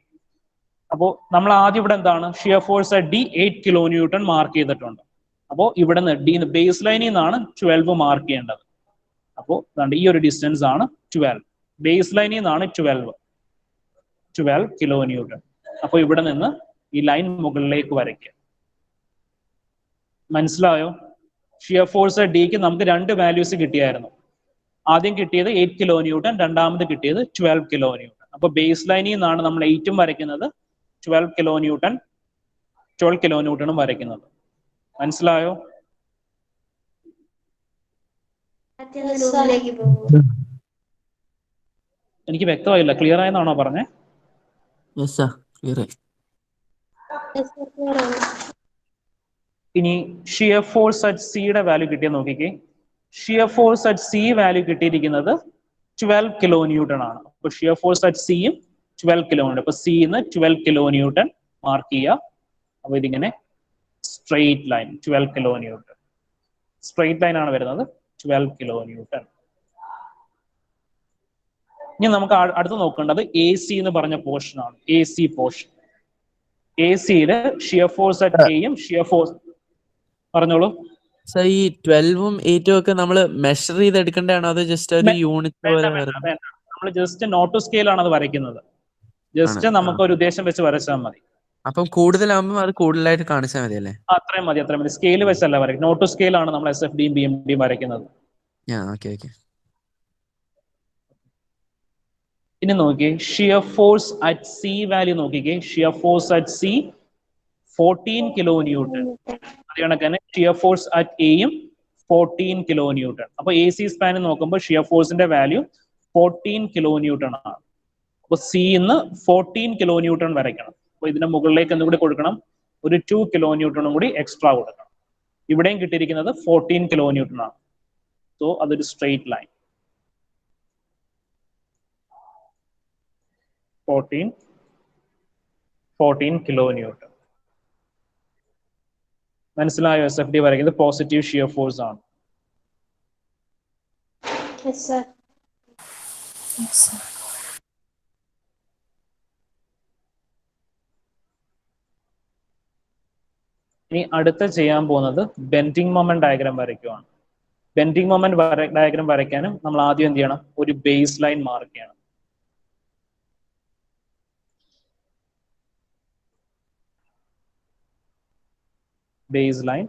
അപ്പോൾ നമ്മൾ ആദ്യം ഇവിടെ എന്താണ്, shear force at D 8 kilo newton mark ചെയ്തിട്ടുണ്ട്. അപ്പോൾ ഇവിടെ നിന്ന് ബേസ് ലൈനിൽ നിന്നാണ് 12 മാർക്ക് ചെയ്യേണ്ടത്. അപ്പോൾ ഈ ഒരു ഡിസ്റ്റൻസ് ആണ് 12. ബേസ് ലൈനിൽ നിന്നാണ് 12 കിലോ ന്യൂട്ടൺ. അപ്പോൾ ഇവിടെ നിന്ന് ഈ ലൈൻ മുകളിലേക്ക് വരയ്ക്കുക. മനസ്സിലായോ? ഷിയർ ഫോഴ്സ് അറ്റ് Dക്ക് നമുക്ക് രണ്ട് വാല്യൂസ് കിട്ടിയായിരുന്നു. ആദ്യം കിട്ടിയത് 8 കിലോ ന്യൂട്ടൺ, രണ്ടാമത് കിട്ടിയത് 12 കിലോ ന്യൂട്ടൺ. അപ്പോൾ ബേസ് ലൈനിൽ നിന്നാണ് നമ്മൾ 8ഉം വരയ്ക്കുന്നത്, 12 കിലോ ന്യൂട്ടണും വരയ്ക്കുന്നത്. മനസ്സിലായോ? എനിക്ക് വ്യക്തമായില്ല. ക്ലിയർ ആയെന്നാണോ പറഞ്ഞേ? ഇനി ഷിയർ ഫോഴ്സ് അറ്റ് സിയുടെ വാല്യൂ കിട്ടിയ നോക്കിക്കേ. Shear force at C value കിട്ടിയിരിക്കുന്നത് 12 കിലോ ന്യൂട്ടൺ ആണ്. അപ്പോൾ ഷിയർ ഫോഴ്സ് അറ്റ് സിയും 12 കിലോ ന്യൂട്ടൺ. അപ്പോൾ സിന്ന് 12 കിലോ ന്യൂട്ടൺ മാർക്ക് ചെയ്യുക. അപ്പോൾ ഇതിങ്ങനെ straight line 12 kilo newton. Straight line ആണ് വരുന്നത്, 12 കിലോ ന്യൂട്ടൺ. ഇനി നമുക്ക് അടുത്ത് നോക്കേണ്ടത് AC എന്ന് പറഞ്ഞ പോർഷൻ ആണ്. AC portion. ACയില് ഷിയർ ഫോഴ്സ് അറ്റ് എയും ഷിയർ ഫോഴ്സ്, പറഞ്ഞോളൂ. സോ ഈ 12ഉം 8ഉം ഒക്കെ നമ്മൾ മെഷർ ചെയ്ത് എടുക്കേണ്ടതാണോ, അത് ജസ്റ്റ് ഒരു യൂണിറ്റ് പോലെ? നമ്മൾ ജസ്റ്റ് നോട്ട് ടു സ്കെയിൽ ആണ് അത് വരയ്ക്കുന്നത്. ജസ്റ്റ് നമുക്ക് ഒരു ഉദ്ദേശം വെച്ച് വരച്ചാൽ മതി. അപ്പം കൂടുതലാകുമ്പോൾ അത് കൂടുതലായിട്ട് കാണിച്ചാൽ മതി അല്ലേ? അത്രയും മതി. സ്കെയിൽ വെച്ചല്ല വരയ്ക്കും. നോട്ട് ടു സ്കെയിൽ ആണ് നമ്മൾ SFDയും BMDയും വരയ്ക്കുന്നത്. ഇനി നോക്കിയേ, shear force at C value നോക്കിക്കേ. Shear force at C 14 kilo newton. അത് കണക്കന്നെ ഷിയർ ഫോഴ്സ് അറ്റ് എയും 14 കിലോ ന്യൂട്ടൺ. അപ്പൊ AC സ്പാനിൽ നോക്കുമ്പോൾ ഷിയർ ഫോഴ്സിന്റെ വാല്യൂ 14 കിലോ ന്യൂട്ടൺ ആണ്. അപ്പൊ സിന്ന് 14 കിലോ ന്യൂട്ടൺ വരയ്ക്കണം. അപ്പൊ ഇതിന്റെ മുകളിലേക്ക് എന്തുകൂടി കൊടുക്കണം, ഒരു 2 കിലോ ന്യൂട്ടണും കൂടി എക്സ്ട്രാ കൊടുക്കണം. ഇവിടെയും കിട്ടിയിരിക്കുന്നത് 14 കിലോ ന്യൂട്ടൺ ആണ്. സോ അതൊരു സ്ട്രെയിറ്റ് ലൈൻ 14 14 kilonewton. മനസ്സിലായോ? SFD വരയ്ക്കുന്നത് പോസിറ്റീവ് ഷിയർ ഫോഴ്സ് ആണ്. Yes, sir. Yes, sir. ഇനി അടുത്ത ചെയ്യാൻ പോകുന്നത് ബെൻഡിങ് മൊമെന്റ് ഡയഗ്രാം വരയ്ക്കുവാണ്. ബെൻഡിങ് മൊമെന്റ് ഡയഗ്രാം വരയ്ക്കാനും നമ്മൾ ആദ്യം എന്ത് ചെയ്യണം? ഒരു ബേസ് ലൈൻ മാർക്ക് ചെയ്യണം. Base line.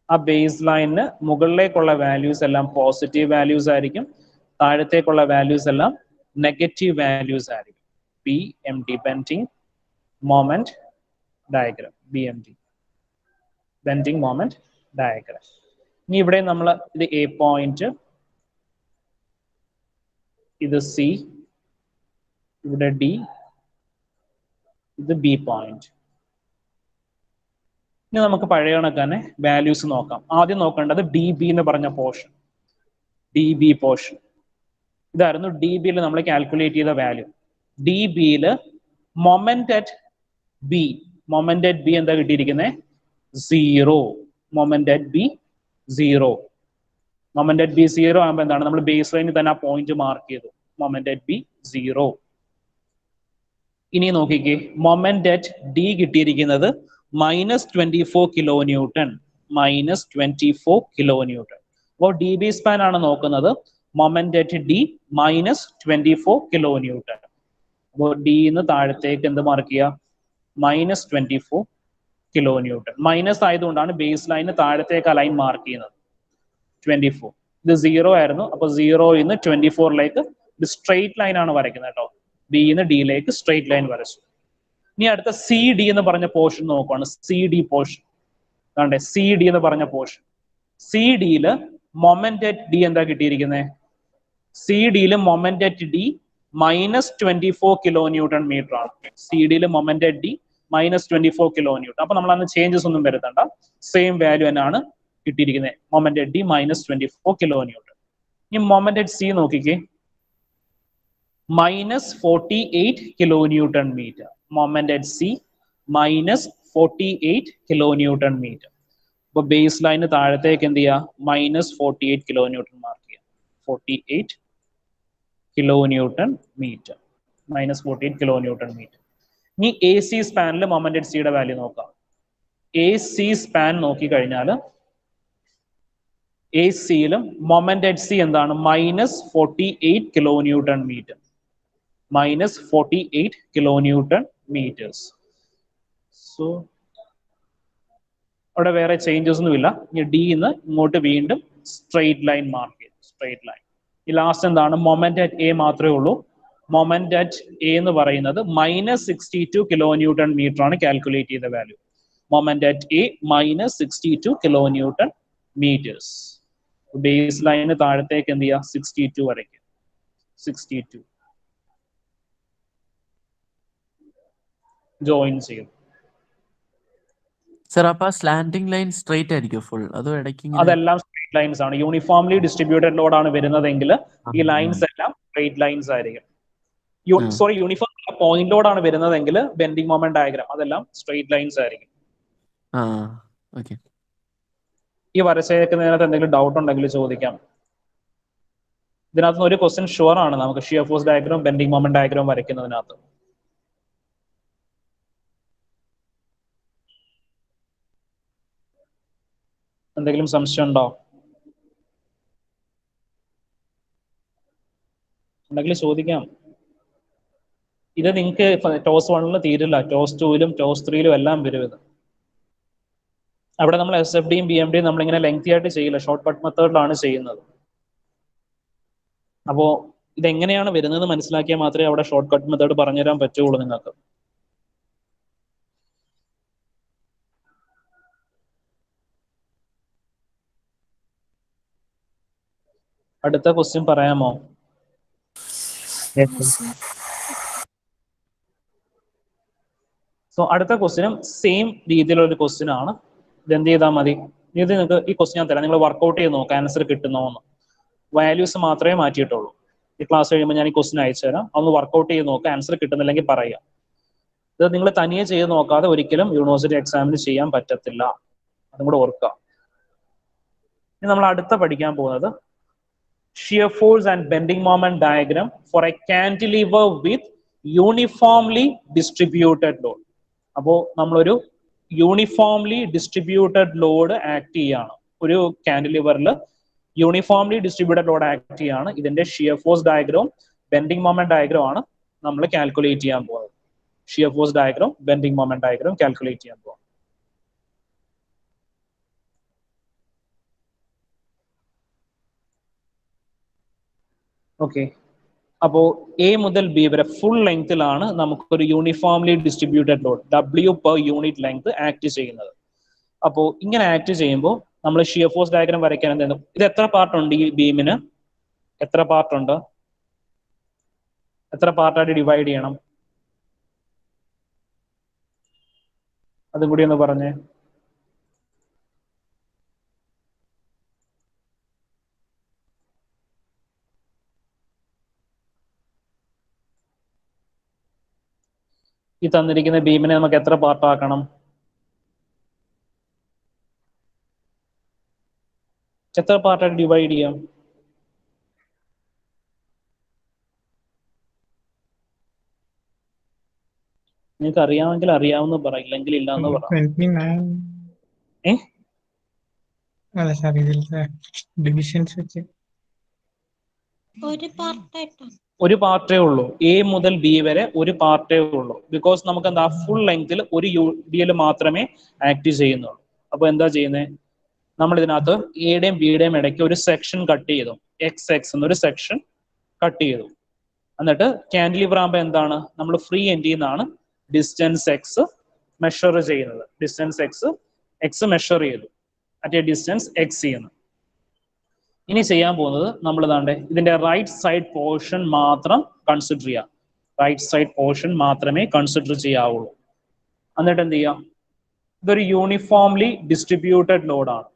ആ ബേസ് ലൈനിന് മുകളിലേക്കുള്ള വാല്യൂസ് എല്ലാം പോസിറ്റീവ് വാല്യൂസ് ആയിരിക്കും, താഴത്തേക്കുള്ള വാല്യൂസ് എല്ലാം നെഗറ്റീവ് വാല്യൂസ് ആയിരിക്കും. BMD bending moment diagram. BMD bending moment diagram. ഇനി ഇവിടെ നമ്മൾ ഇത് A പോയിന്റ്, ഇത് C, ഇവിടെ D, ഇത് B പോയിന്റ്. ഇനി നമുക്ക് പഴയ കണക്ക് തന്നെ വാല്യൂസ് നോക്കാം. ആദ്യം നോക്കേണ്ടത് DB എന്ന് പറഞ്ഞ പോർഷൻ. DB പോർഷൻ ഇതായിരുന്നു. DBയിൽ നമ്മൾ കാൽക്കുലേറ്റ് ചെയ്ത വാല്യൂ. DBയിൽ moment at B, moment at B എന്താ കിട്ടിയിരിക്കുന്നത്? 0. Moment at B 0. Moment at B 0 ആകുമ്പോൾ എന്താണ്? നമ്മൾ ബേസ് ലൈനിൽ തന്നെ ആ പോയിന്റ് മാർക്ക് ചെയ്തു. Moment at B 0. ഇനി നോക്കിക്കേ, മൊമെന്റ് അറ്റ് D കിട്ടിയിരിക്കുന്നത് -24 kilonewton. -24 kilonewton. അപ്പോൾ DB സ്പാൻ ആണ് നോക്കുന്നത്. Moment at D -24 kilonewton. അപ്പോൾ D ന്ന് താഴത്തേക്ക് എന്ത് മാർക്ക് ചെയ്യുക? -24 kilonewton. മൈനസ് ആയതുകൊണ്ടാണ് ബേസ് ലൈന് താഴത്തേക്ക് ആ ലൈൻ മാർക്ക് ചെയ്യുന്നത്. 24. ഇത് 0 ആയിരുന്നു. അപ്പൊ 0 ന്ന് 24ലേക്ക് ഒരു സ്ട്രെയിറ്റ് ലൈൻ ആണ് വരയ്ക്കുന്നത് കേട്ടോ. B ന്ന് D ലേക്ക് സ്ട്രെയിറ്റ് ലൈൻ വരച്ചു. ഇനി അടുത്ത CD എന്ന് പറഞ്ഞ പോർഷൻ നോക്കുവാണ്. CD പോർഷൻ അതെ, CD എന്ന് പറഞ്ഞ പോർഷൻ. CD-യില് മൊമെന്റ് അറ്റ് D എന്താ കിട്ടിയിരിക്കുന്നത്? CD-യില് moment at D -24 kilonewton meter ആണ്. CD-യില് മൊമെന്റ് അറ്റ് D -24 kilonewton. അപ്പൊ നമ്മൾ അന്ന് ചേഞ്ചസ് ഒന്നും വരുത്തണ്ട, സെയിം വാല്യൂ തന്നെയാണ് കിട്ടിയിരിക്കുന്നത്. Moment at D -24 kilonewton. ഇനി മൊമെന്റ് അറ്റ് C നോക്കിക്കേ, -48 kilonewton meter. Moment at C -48 kilonewton meter. അപ്പൊ ബേസ് ലൈന് താഴത്തേക്ക് എന്ത് ചെയ്യുക? -48 kilonewton മാർക്ക് ചെയ്യുക. 48 kilonewton meter. -48 kilonewton meter. ഇനി AC സ്പാനിൽ മൊമെന്റ് അറ്റ് സിയുടെ വാല്യൂ നോക്കാം. AC സ്പാൻ നോക്കി കഴിഞ്ഞാൽ AC-യിലും മൊമെന്റ് അറ്റ് സി എന്താണ്? -48 kilonewton meter. -48 kilonewton meters. So അവിടെ വേറെ ചേഞ്ചസ് ഒന്നുമില്ല. ഇനി D ന്ന് ഇങ്ങോട്ട് വീണ്ടും സ്ട്രെയിറ്റ് ലൈൻ മാർക്ക് ചെയ്യും. Straight line. ഈ ലാസ്റ്റ് എന്താണ്? മൊമെന്റ് അറ്റ് A മാത്രമേ ഉള്ളൂ. മൊമെന്റ് അറ്റ് A എന്ന് പറയുന്നത് -62 kilonewton meter ആണ് കാൽക്കുലേറ്റ് ചെയ്ത value. Moment at A -62 kilonewton meters. Base line താഴത്തേക്ക് എന്ത് ചെയ്യുക? 62 വരയ്ക്കുക. 62 ജോയിൻ ചെയ്യും. സർ അപ്പൊ സ്ലാന്റിംഗ് ലൈൻ സ്ട്രെയിറ്റ് ആയിരിക്കും ഫുൾ, അതോ ഇടയ്ക്ക് അതെല്ലാം സ്ട്രെയിറ്റ് ലൈൻസ് ആണ്. യൂണിഫോംലി ഡിസ്ട്രിബ്യൂട്ടഡ് ലോഡ് ആണ് വരുന്നതെങ്കിൽ ഈ ലൈൻസ് എല്ലാം സ്ട്രെയിറ്റ് ലൈൻസ് ആയിരിക്കും. സോറി, യൂണിഫോം പോയിന്റ് ലോഡ് ആണ് വരുന്നതെങ്കിൽ ബെൻഡിങ് മൊമെന്റ് ഡയഗ്രാം അതെല്ലാം സ്ട്രെയിറ്റ് ലൈൻസ് ആയിരിക്കും. ഓക്കെ. ഈ വരച്ചേക്കുന്നതിനകത്ത് എന്തെങ്കിലും ഡൗട്ട് ഉണ്ടെങ്കിൽ ചോദിക്കാം. ഇതിനകത്ത് ഒരു ക്വസ്റ്റ്യൻ ഷുവർ ആണ് നമുക്ക് shear force diagram bending moment diagram വരയ്ക്കുന്നതിനകത്ത്. എന്തെങ്കിലും സംശയം ഉണ്ടോ? ഉണ്ടെങ്കിൽ ചോദിക്കാം. ഇത് നിങ്ങൾക്ക് ടോസ് 1 തീരില്ല, ടോസ് 2-ലും ടോസ് 3-ലും എല്ലാം വരും ഇത്. അവിടെ നമ്മൾ SFDയും BMDയും നമ്മളിങ്ങനെ ലെങ്തി ആയിട്ട് ചെയ്യില്ല, ഷോർട്ട് കട്ട് മെത്തേഡിലാണ് ചെയ്യുന്നത്. അപ്പോൾ ഇതെങ്ങനെയാണ് വരുന്നത് മനസ്സിലാക്കിയാൽ മാത്രമേ അവിടെ ഷോർട്ട് കട്ട് മെത്തേഡ് പറഞ്ഞുതരാൻ പറ്റുള്ളൂ നിങ്ങൾക്ക്. അടുത്ത ക്വസ്റ്റ്യൻ പറയാമോ? സോ അടുത്ത ക്വസ്റ്റ്യനും സെയിം രീതിയിലുള്ള ഒരു ക്വസ്റ്റ്യൻ ആണ്. ഇതെന്ത് ചെയ്താൽ മതി? ഇത് നിങ്ങൾക്ക് ഈ ക്വസ്റ്റ്യൻ ഞാൻ തരാം, നിങ്ങൾ വർക്ക്ഔട്ട് ചെയ്ത് നോക്കാം ആൻസർ കിട്ടുന്നോന്ന്. വാല്യൂസ് മാത്രമേ മാറ്റിയിട്ടുള്ളൂ. ഈ ക്ലാസ് കഴിയുമ്പോൾ ഞാൻ ഈ ക്വസ്റ്റ്യൻ അയച്ചു തരാം, അതൊന്ന് വർക്ക്ഔട്ട് ചെയ്ത് നോക്കാം. ആൻസർ കിട്ടുന്നില്ലെങ്കിൽ പറയാം. ഇത് നിങ്ങൾ തനിയെ ചെയ്ത് നോക്കാതെ ഒരിക്കലും യൂണിവേഴ്സിറ്റി എക്സാമിന് ചെയ്യാൻ പറ്റത്തില്ല. അതും കൂടെ ഓർക്കുക. ഇനി നമ്മൾ അടുത്ത പഠിക്കാൻ പോകുന്നത് shear force and bending moment diagram for a cantilever with uniformly distributed load. അപ്പോൾ നമ്മളൊരു യൂണിഫോംലി ഡിസ്ട്രിബ്യൂട്ടഡ് ലോഡ് ആക്ട് ചെയ്യാണ്. ഒരു കാൻഡിലിവറിൽ യൂണിഫോംലി ഡിസ്ട്രിബ്യൂട്ടഡ് ലോഡ് ആക്ട് ചെയ്യാണ്. ഇതിന്റെ ഷിയർ ഫോഴ്സ് ഡയഗ്രവും ബെൻഡിങ് മൊമെന്റ് ഡയഗ്രം ആണ് നമ്മൾ കാൽക്കുലേറ്റ് ചെയ്യാൻ പോകുന്നത്. Shear force diagram, bending moment diagram calculate ചെയ്യാൻ പോകും. ഓക്കെ, അപ്പോൾ എ മുതൽ ബി വരെ ഫുൾ ലെങ്തിലാണ് നമുക്കൊരു uniformly distributed load W per unit length act ചെയ്യുന്നത്. അപ്പോൾ ഇങ്ങനെ ആക്ട് ചെയ്യുമ്പോൾ നമ്മൾ ഷിയർ ഫോഴ്സ് ഡയഗ്രം വരയ്ക്കാൻ എന്താണ്, ഇത് എത്ര പാർട്ട് ഉണ്ട് ഈ ബീമിന്? എത്ര പാർട്ട് ഉണ്ട്? എത്ര പാർട്ടായിട്ട് ഡിവൈഡ് ചെയ്യണം? അതും കൂടി ഒന്ന് പറഞ്ഞേ. ഈ തന്നിരിക്കുന്ന ബീമിനെ നമുക്ക് എത്ര പാർട്ടാക്കണം? എത്ര പാർട്ടായിട്ട് ഡിവൈഡ് ചെയ്യാം? നിങ്ങൾക്ക് അറിയാമെങ്കിൽ അറിയാവുന്ന പറ, ഇല്ലെങ്കിൽ ഇല്ല എന്ന് പറ. 29. ഏ അല്ല സാർ, ഇതിലത്തെ ഡിവിഷൻസ് വെച്ച് ഒരു പാർട്ടായിട്ടോ? ഒരു പാർട്ടേ ഉള്ളൂ. എ മുതൽ ബി വരെ ഒരു പാർട്ടേ ഉള്ളൂ. ബിക്കോസ് നമുക്ക് എന്താ ഫുൾ ലെങ്തിൽ ഒരു UDL മാത്രമേ ആക്ട് ചെയ്യുന്നുള്ളൂ. അപ്പൊ എന്താ ചെയ്യുന്നത്? നമ്മൾ ഇതിനകത്ത് എയുടെയും ബിയുടെയും ഇടയ്ക്ക് ഒരു സെക്ഷൻ കട്ട് ചെയ്തു. XX എന്നൊരു സെക്ഷൻ കട്ട് ചെയ്തു. എന്നിട്ട് കാൻഡിലിവർ ആകുമ്പോൾ എന്താണ്, നമ്മൾ ഫ്രീ എൻഡിൽ നിന്നാണ് ഡിസ്റ്റൻസ് X മെഷർ ചെയ്യുന്നത്. ഡിസ്റ്റൻസ് X മെഷർ ചെയ്തു, മറ്റേ ഡിസ്റ്റൻസ് X ചെയ്യുന്നു. ഇനി ചെയ്യാൻ പോകുന്നത് നമ്മൾ ഇതാണ്ട് ഇതിന്റെ റൈറ്റ് സൈഡ് പോർഷൻ മാത്രം കൺസിഡർ ചെയ്യാം. റൈറ്റ് സൈഡ് പോർഷൻ മാത്രമേ കൺസിഡർ ചെയ്യാവുള്ളൂ. എന്നിട്ട് എന്ത് ചെയ്യാം? ഇതൊരു യൂണിഫോംലി ഡിസ്ട്രിബ്യൂട്ടഡ് ലോഡാണ്.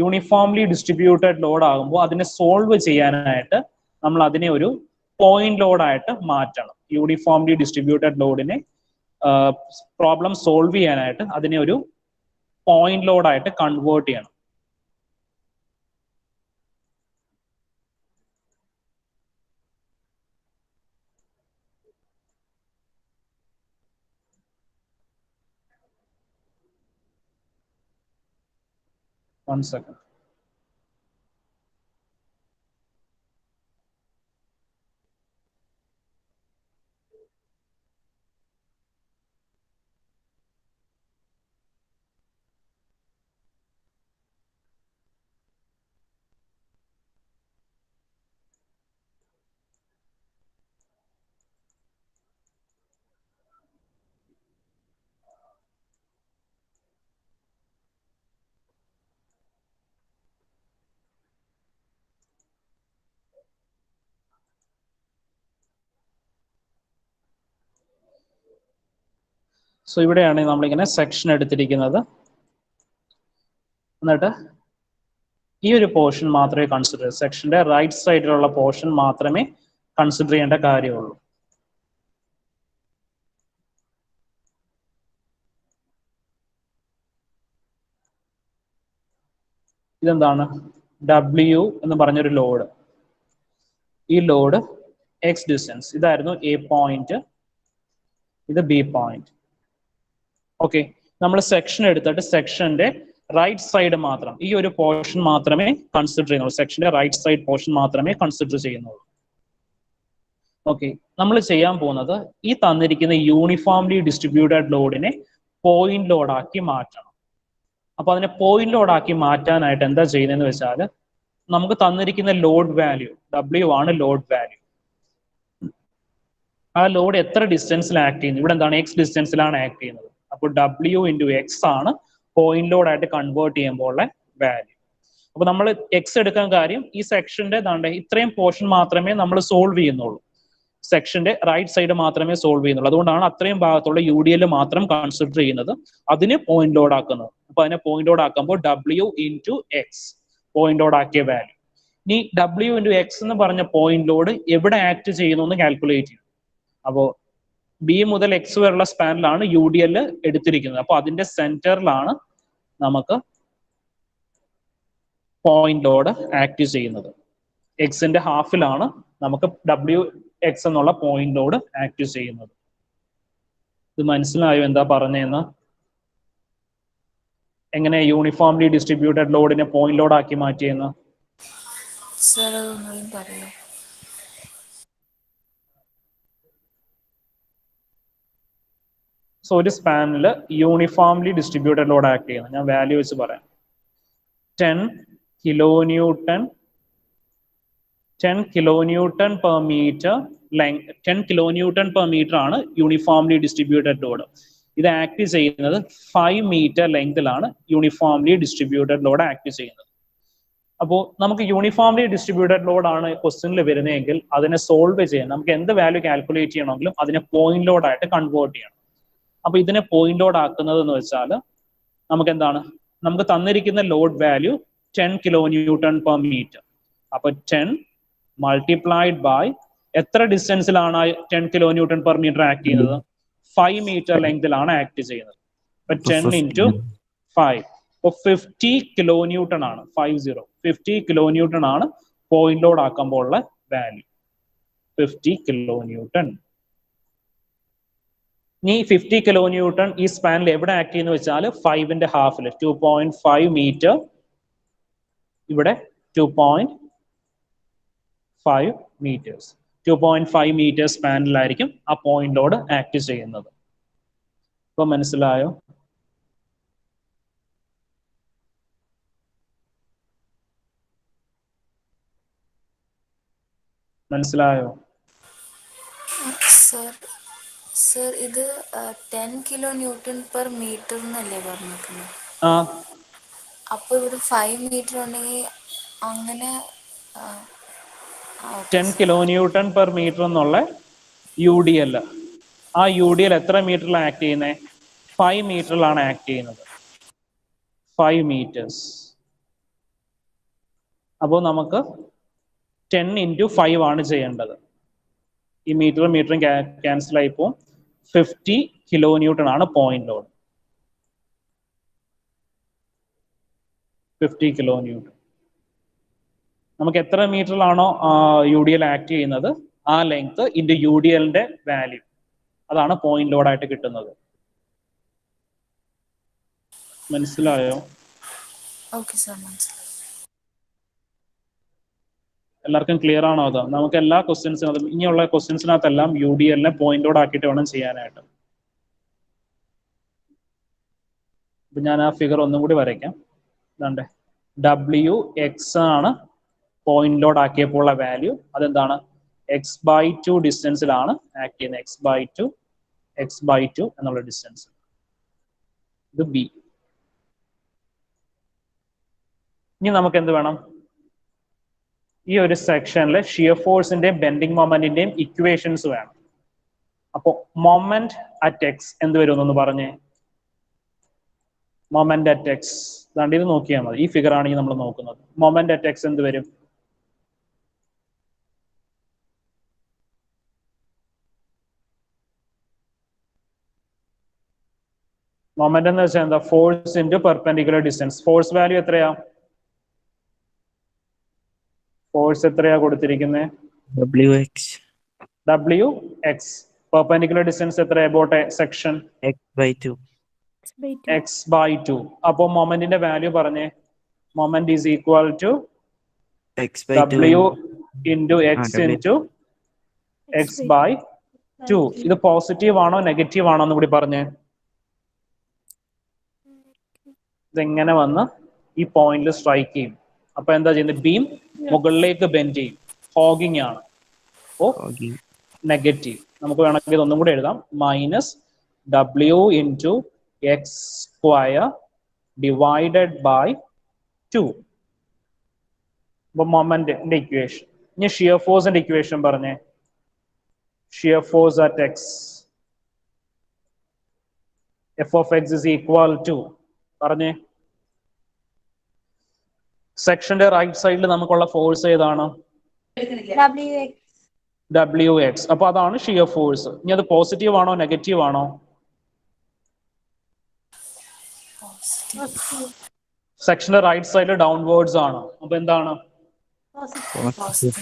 യൂണിഫോംലി ഡിസ്ട്രിബ്യൂട്ടഡ് ലോഡ് ആകുമ്പോൾ അതിനെ സോൾവ് ചെയ്യാനായിട്ട് നമ്മൾ അതിനെ ഒരു പോയിന്റ് ലോഡായിട്ട് മാറ്റണം. യൂണിഫോംലി ഡിസ്ട്രിബ്യൂട്ടഡ് ലോഡിനെ പ്രോബ്ലം സോൾവ് ചെയ്യാനായിട്ട് അതിനെ ഒരു പോയിന്റ് ലോഡായിട്ട് കൺവേർട്ട് ചെയ്യണം. One second. സോ ഇവിടെയാണ് നമ്മളിങ്ങനെ സെക്ഷൻ എടുത്തിരിക്കുന്നത്. എന്നിട്ട് ഈ ഒരു പോർഷൻ മാത്രമേ കൺസിഡർ ചെയ്യൂ. സെക്ഷന്റെ റൈറ്റ് സൈഡിലുള്ള പോർഷൻ മാത്രമേ കൺസിഡർ ചെയ്യേണ്ട കാര്യമുള്ളൂ. ഇതെന്താണ്? W എന്ന് പറഞ്ഞൊരു ലോഡ്. ഈ ലോഡ് X ഡിസ്റ്റൻസ്, ഇതായിരുന്നു A പോയിന്റ്, ഇത് B പോയിന്റ്. ഓക്കെ, നമ്മൾ സെക്ഷൻ എടുത്തിട്ട് സെക്ഷന്റെ റൈറ്റ് സൈഡ് മാത്രം, ഈ ഒരു പോർഷൻ മാത്രമേ കൺസിഡർ ചെയ്യുന്നുള്ളൂ. സെക്ഷന്റെ റൈറ്റ് സൈഡ് പോർഷൻ മാത്രമേ കൺസിഡർ ചെയ്യുന്നുള്ളൂ. ഓക്കെ, നമ്മൾ ചെയ്യാൻ പോകുന്നത് ഈ തന്നിരിക്കുന്ന യൂണിഫോംലി ഡിസ്ട്രിബ്യൂട്ടഡ് ലോഡിനെ പോയിന്റ് ലോഡാക്കി മാറ്റണം. അപ്പൊ അതിനെ പോയിന്റ് ലോഡാക്കി മാറ്റാനായിട്ട് എന്താ ചെയ്യുന്നതെന്ന് വെച്ചാൽ, നമുക്ക് തന്നിരിക്കുന്ന ലോഡ് വാല്യൂ W ആണ് ലോഡ് വാല്യൂ. ആ ലോഡ് എത്ര ഡിസ്റ്റൻസിൽ ആക്ട് ചെയ്യുന്നു? ഇവിടെ എന്താണ്? X ഡിസ്റ്റൻസിലാണ് ആക്ട് ചെയ്യുന്നത്. അപ്പോൾ W × X ആണ് പോയിന്റ് ലോഡായിട്ട് കൺവേർട്ട് ചെയ്യുമ്പോൾ ഉള്ള വാല്യൂ. അപ്പൊ നമ്മൾ X എടുക്കാൻ കാര്യം, ഈ സെക്ഷന്റെ ഇത്രയും പോർഷൻ മാത്രമേ നമ്മൾ സോൾവ് ചെയ്യുന്നുള്ളൂ. സെക്ഷന്റെ റൈറ്റ് സൈഡ് മാത്രമേ സോൾവ് ചെയ്യുന്നുള്ളൂ. അതുകൊണ്ടാണ് അത്രയും ഭാഗത്തുള്ള UDL മാത്രം കൺസിഡർ ചെയ്യുന്നത്, അതിന് പോയിന്റ് ലോഡ് ആക്കുന്നത്. അപ്പൊ അതിനെ പോയിന്റ് ലോഡ് ആക്കുമ്പോൾ W × X പോയിന്റ് ലോഡ് ആക്കിയ വാല്യൂ. ഇനി W × X എന്ന് പറഞ്ഞ പോയിന്റ് ലോഡ് എവിടെ ആക്ട് ചെയ്യുന്നു എന്ന് കാൽക്കുലേറ്റ് ചെയ്യും. അപ്പോൾ ബി മുതൽ എക്സ് വരെയുള്ള സ്പാനിലാണ് യു ഡി എൽ എടുത്തിരിക്കുന്നത്. അപ്പൊ അതിന്റെ സെന്ററിലാണ് നമുക്ക് പോയിന്റ് ലോഡ് ആക്ട് ചെയ്യുന്നത്. എക്സിന്റെ ഹാഫിലാണ് നമുക്ക് ഡബ്ല്യു എക്സ് എന്നുള്ള പോയിന്റ് ലോഡ് ആക്ട് ചെയ്യുന്നത്. ഇത് മനസ്സിലായോ എന്താ പറഞ്ഞതെന്ന്? എങ്ങനെ യൂണിഫോംലി ഡിസ്ട്രിബ്യൂട്ടഡ് ലോഡിനെ പോയിന്റ് ലോഡ് ആക്കി മാറ്റിയെന്ന്? സർ അതൊന്നും പറയോ? സോ ഒരു സ്പാനിൽ യൂണിഫോംലി ഡിസ്ട്രിബ്യൂട്ടഡ് ലോഡ് ആക്ട് ചെയ്യുന്നത്, ഞാൻ വാല്യൂ വെച്ച് പറയാം. 10 kilonewton per meter length, 10 kilonewton per meter ആണ് യൂണിഫോംലി ഡിസ്ട്രിബ്യൂട്ടഡ് ലോഡ്. ഇത് ആക്ട് ചെയ്യുന്നത് 5 മീറ്റർ ലെങ്തിലാണ് യൂണിഫോംലി ഡിസ്ട്രിബ്യൂട്ടഡ് ലോഡ് ആക്ട് ചെയ്യുന്നത്. അപ്പോൾ നമുക്ക് യൂണിഫോംലി ഡിസ്ട്രിബ്യൂട്ടഡ് ലോഡ് ആണ് ക്വസ്റ്റ്യനിൽ വരുന്നതെങ്കിൽ അതിനെ സോൾവ് ചെയ്യാൻ നമുക്ക് എന്ത് വാല്യൂ കാൽക്കുലേറ്റ് ചെയ്യണമെങ്കിലും അതിനെ പോയിന്റ് ലോഡ് ആയിട്ട് കൺവേർട്ട് ചെയ്യണം. അപ്പൊ ഇതിനെ പോയിന്റ് ലോഡ് ആക്കുന്നത് എന്ന് വെച്ചാൽ നമുക്ക് എന്താണ്, നമുക്ക് തന്നിരിക്കുന്ന load value 10 kilonewton per meter. അപ്പൊ 10 multiplied by എത്ര ഡിസ്റ്റൻസിലാണ് 10 kilonewton per meter ആക്ട് ചെയ്യുന്നത്? 5 മീറ്റർ ലെങ്തിലാണ് ആക്ട് ചെയ്യുന്നത്. അപ്പൊ 10 into 5, അപ്പൊ 50 kilonewton ആണ്. 50 kilonewton ആണ് പോയിന്റ് ലോഡ് ആക്കുമ്പോൾ ഉള്ള വാല്യൂ, 50 kilonewton. ഈ 50 kilonewton ഈ സ്പാനിൽ എവിടെ ആക്ട് ചെയ്യുന്ന വെച്ചാൽ 5ന്റെ ഹാഫിൽ 2.5 മീറ്റർ, ഇവിടെ 2.5 meters, 2.5 meter സ്പാനിലായിരിക്കും ആ പോയിന്റ് ലോഡ് ആക്ട് ചെയ്യുന്നത്. ഇപ്പൊ മനസ്സിലായോ? മനസ്സിലായോ? സർ ഇത് 10 kilonewton per meter എന്നല്ലേ പറഞ്ഞിരിക്കുന്നത്? ആ, അപ്പൊ ഇവിടെ 5 മീറ്റർ ഉണ്ടെങ്കിൽ അങ്ങനെ 10 kilonewton per meter എന്നുള്ള യു ഡി എൽ, ആ യു ഡി എൽ എത്ര മീറ്ററിലാണ് ആക്ട് ചെയ്യുന്നത്? 5 മീറ്ററിലാണ് ആക്ട് ചെയ്യുന്നത്. 5 meters. അപ്പോൾ നമുക്ക് 10 into 5 ആണ് ചെയ്യേണ്ടത്. ഈ മീറ്ററും ക്യാൻസൽ ആയി പോകും. 50 kilonewton ആണ് പോയിന്റ് ലോഡ്. 50 kilonewton. നമുക്ക് എത്ര മീറ്ററിലാണോ യു ഡി എൽ ആക്ട് ചെയ്യുന്നത് ആ ലെങ്ത് ഇൻറ്റു യു ഡി എല്ലിന്റെ വാല്യൂ, അതാണ് പോയിന്റ് ലോഡ് ആയിട്ട് കിട്ടുന്നത്. മനസ്സിലായോ? ഓക്കെ സർ, മനസ്സിലായി. എല്ലാവർക്കും ക്ലിയർ ആണോ? അത് നമുക്ക് എല്ലാ ക്വസ്റ്റ്യൻസിനകത്തും ഇനിയുള്ള ക്വസ്റ്റ്യൻസിനകത്തെല്ലാം യു ഡി എല്ലിനെ പോയിന്റ് ലോഡ് ആക്കിയിട്ട് വേണം ചെയ്യാനായിട്ട്. അപ്പൊ ഞാൻ ആ ഫിഗർ ഒന്നും കൂടി വരയ്ക്കാം. ഇതാണ്ടേ, ഡബ്ല്യു എക്സ് ആണ് പോയിന്റ് ലോഡ് ആക്കിയപ്പോൾ ഉള്ള വാല്യൂ. അതെന്താണ്? x/2 ഡിസ്റ്റൻസിലാണ് ആക്ട് ചെയ്യുന്നത്. x/2 എന്നുള്ള ഡിസ്റ്റൻസ്. ഇത് ബി. ഇനി നമുക്ക് എന്ത് വേണം? ഈ ഒരു സെക്ഷനിൽ ഷിയർ ഫോഴ്സിന്റെയും ബെൻഡിങ് മൊമെന്റിന്റെയും ഇക്വേഷൻസ് വേണം. അപ്പോൾ മൊമെന്റ് അറ്റ് എക്സ് എന്ത് വരും എന്നൊന്ന് പറഞ്ഞേ. മൊമെന്റ് അറ്റ് എക്സ്, ദാണ്ട് ഇത് നോക്കിയാൽ മതി. ഈ ഫിഗർ ആണ് നമ്മൾ നോക്കുന്നത്. മൊമെന്റ് അറ്റ് എക്സ് എന്ത് വരും? മൊമെന്റ് എന്ന് വെച്ചാൽ എന്താ? Force into perpendicular distance. Force value എത്രയാ? ഫോഴ്സ് എത്രയാ കൊടുത്തിരിക്കുന്നത്? W x. പെർപെൻഡിക്കുലർ ഡിസ്റ്റൻസ് എത്ര? About A section x/2. അപ്പോൾ മൊമെന്റിന്റെ വാല്യൂ പറഞ്ഞേ. Moment is equal to W into x into x/2. ഇത് പോസിറ്റീവ് ആണോ നെഗറ്റീവ് ആണോ എന്ന് കൂടി പറഞ്ഞേ. ഇതെങ്ങനെ വന്ന് ഈ പോയിന്റിൽ സ്ട്രൈക്ക് ചെയ്യും. അപ്പൊ എന്താ ചെയ്യുന്നത്? ബീം മുകളിലേക്ക് ബെൻഡ് ചെയ്യും. ഹോഗിങ് ആണ്. അപ്പോ നെഗറ്റീവ്. നമുക്ക് വേണമെങ്കിൽ ഇതൊന്നും കൂടി എഴുതാം. Minus W into x square divided by 2. അപ്പൊ മൊമെന്റിന്റെ ഇക്വേഷൻ. ഇനി ഷിയർ ഫോഴ്സിന്റെ ഇക്വേഷൻ പറഞ്ഞേ. Shear force at x, F of x is equal to പറഞ്ഞേ. സെക്ഷന്റെ റൈറ്റ് സൈഡിൽ നമുക്കുള്ള ഫോഴ്സ് ഏതാണ്? WX. അപ്പൊ അതാണ് ഷിയർ ഫോഴ്സ്. ഇനി അത് പോസിറ്റീവ് ആണോ നെഗറ്റീവ് ആണോ? Positive. സെക്ഷന്റെ റൈറ്റ് സൈഡിൽ ഡൗൺവേർഡ്സ് ആണ്. അപ്പൊ എന്താണ്? Positive.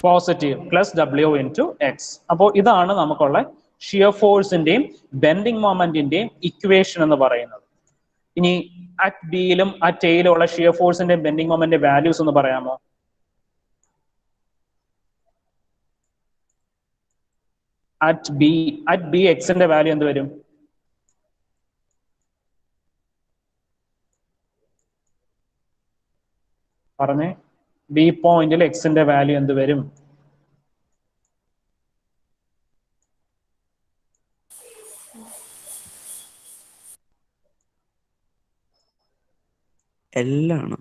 Positive plus W into X. അപ്പോൾ ഇതാണ് നമുക്കുള്ള ഷിയർ ഫോഴ്സിന്റെയും ബെൻഡിങ് മൊമെന്റിന്റെയും ഇക്വേഷൻ എന്ന് പറയുന്നത്. ഇനി അറ്റ് ബിയിലും അറ്റ് എയിലും ഉള്ള ഷിയർ ഫോഴ്സിന്റെയും ബെൻഡിങ് മൊമെന്റ് വാല്യൂസ് ഒന്ന് പറയാമോ? അറ്റ് ബി എക്സിന്റെ വാല്യൂ എന്ത് വരും? പറഞ്ഞേ, ബി പോയിന്റിൽ എക്സിന്റെ വാല്യൂ എന്ത് വരും? എല്ലാണ്.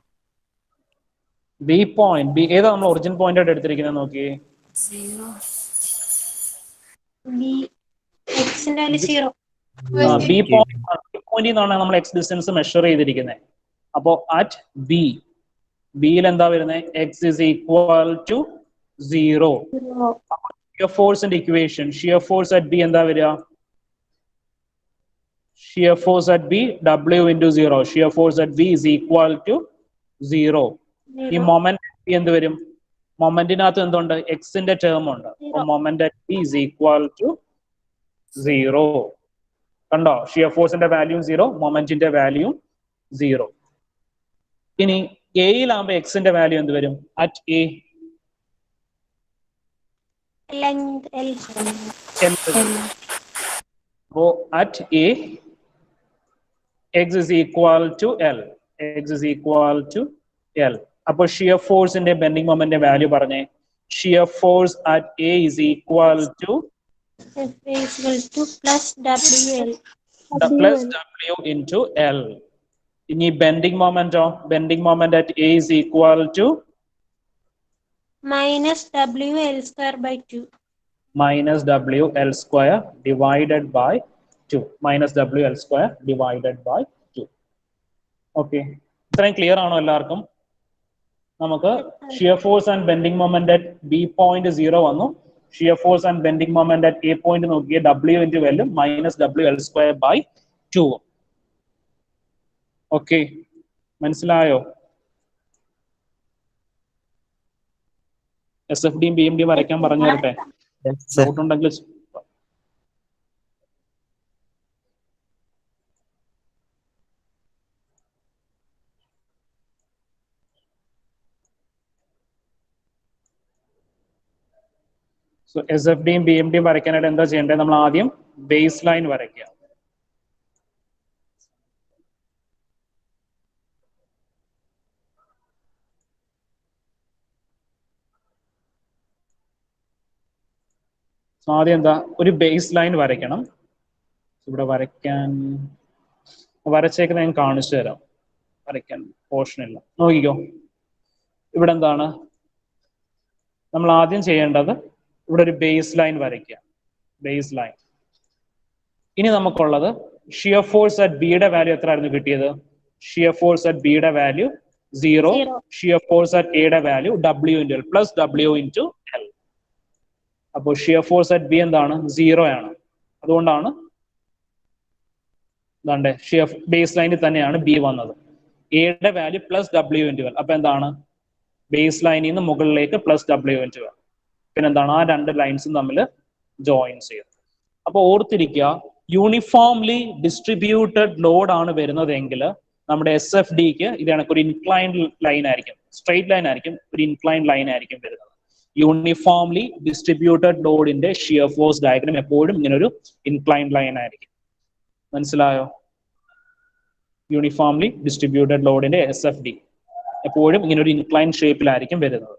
ബി പോയിന്റ്, ബി ഏതാ നമ്മൾ ഒറിജിൻ പോയിന്റ് ആയിട്ട് എടുത്തിരിക്കുന്നത് നോക്കിയേ. 0. B. X ന്റെ വാല്യൂ 0. ബി പോയിന്റിൽ നിന്നാണ് നമ്മൾ എക്സ് ഡിസ്റ്റൻസ് മെഷർ ചെയ്തിരിക്കുന്നത്. അപ്പോ അറ്റ് ബി, ബിയിൽ എന്താ വരുന്നത്? X is equal to 0. Shear ഫോഴ്സിന്റെ equation, shear force at B എന്താ വരിക? Shear force at B W into 0. Shear force at B is equal to 0. ഈ മൊമെന്റ് എന്ത് വരും? മൊമെന്റിനകത്ത് എന്തുണ്ട്? എക്സിന്റെ ടേം ഉണ്ട്. അപ്പൊ moment at B is equal to 0. കണ്ടോ? ഷിയർ ഫോഴ്സിന്റെ വാല്യൂ 0, മൊമെന്റിന്റെ വാല്യൂ 0. ഇനി എയിലാകുമ്പോ എക്സിന്റെ വാല്യൂ എന്ത് വരും? At A Length L. അപ്പോ at A x is equal to L. X is equal to L. അപ്പൊ ഷിയർ ഫോഴ്സിന്റെ ബെൻഡിങ് മൊമെന്റ് വാല്യൂ പറഞ്ഞേ. Shear force at A is equal to plus WL. Plus W into L. ഇനി bending മൊമെന്റോ? Bending moment at A is equal to minus WL square by 2. Minus WL square divided by 2. Minus WL square divided by 2. Okay, ഇത്രയും clear ആണോ എല്ലാവർക്കും? നമുക്ക് shear force and bending moment at B point 0 വന്നു. Shear force and bending moment at A point നോക്കിയ W into L minus WL square by 2. Okay, മനസ്സിലായോ? SFDയും BMDയും വരയ്ക്കാൻ പറഞ്ഞു തരട്ടെ? ഡൗട്ട് ഉണ്ടെങ്കിൽ സോ SFDയും BMDയും വരയ്ക്കാനായിട്ട് എന്താ ചെയ്യേണ്ടത്? നമ്മൾ ആദ്യം ബേസ് ലൈൻ വരയ്ക്കുക. ആദ്യം എന്താ? ഒരു ബേസ് ലൈൻ വരയ്ക്കണം. ഇവിടെ വരയ്ക്കാൻ വരച്ചേക്ക് ഞാൻ കാണിച്ചു തരാം. വരയ്ക്കാൻ പോർഷൻ ഇല്ല, നോക്കിക്കോ. ഇവിടെ എന്താണ് നമ്മൾ ആദ്യം ചെയ്യേണ്ടത്? ഇവിടെ ഒരു ബേസ് ലൈൻ വരയ്ക്കുക. Base line. ഇനി നമുക്കുള്ളത് ഷിയർ ഫോഴ്സ് അറ്റ് ബിയുടെ വാല്യൂ എത്ര ആയിരുന്നു കിട്ടിയത്? ഷിയർ ഫോഴ്സ് അറ്റ് ബിയുടെ വാല്യൂ 0. ഷിയർ ഫോഴ്സ് അറ്റ് എയുടെ value W into L plus W into L. അപ്പോൾ ഷിയർ ഫോഴ്സ് അറ്റ് ബി എന്താണ്? 0 ആണ്. അതുകൊണ്ടാണ് എന്താണ്ട് ഷിയർ ബേസ് ലൈനിൽ തന്നെയാണ് ബി വന്നത്. എയുടെ value plus W into L. അപ്പൊ എന്താണ്? ബേസ് ലൈനിൽ നിന്ന് മുകളിലേക്ക് പ്ലസ് W ഇൻറ്റു എൽ. പിന്നെ എന്താണ്? ആ രണ്ട് ലൈൻസും തമ്മിൽ ജോയിൻ ചെയ്യും. അപ്പൊ ഓർത്തിരിക്കുക, യൂണിഫോംലി ഡിസ്ട്രിബ്യൂട്ടഡ് ലോഡ് ആണ് വരുന്നതെങ്കിൽ നമ്മുടെ SFDക്ക് ഇത് കണക്ക് ഒരു ഇൻക്ലൈൻഡ് ലൈൻ ആയിരിക്കും, സ്ട്രെയിറ്റ് ലൈൻ ആയിരിക്കും, ഒരു ഇൻക്ലൈൻഡ് ലൈൻ ആയിരിക്കും വരുന്നത്. യൂണിഫോംലി ഡിസ്ട്രിബ്യൂട്ടഡ് ലോഡിന്റെ ഷിയർ ഫോഴ്സ് ഡയഗ്രം എപ്പോഴും ഇങ്ങനെ ഒരു ഇൻക്ലൈൻഡ് ലൈൻ ആയിരിക്കും. മനസ്സിലായോ? യൂണിഫോംലി ഡിസ്ട്രിബ്യൂട്ടഡ് ലോഡിന്റെ SFD എപ്പോഴും ഇങ്ങനെ ഒരു ഇൻക്ലൈൻഡ് ഷേപ്പിലായിരിക്കും വരുന്നത്.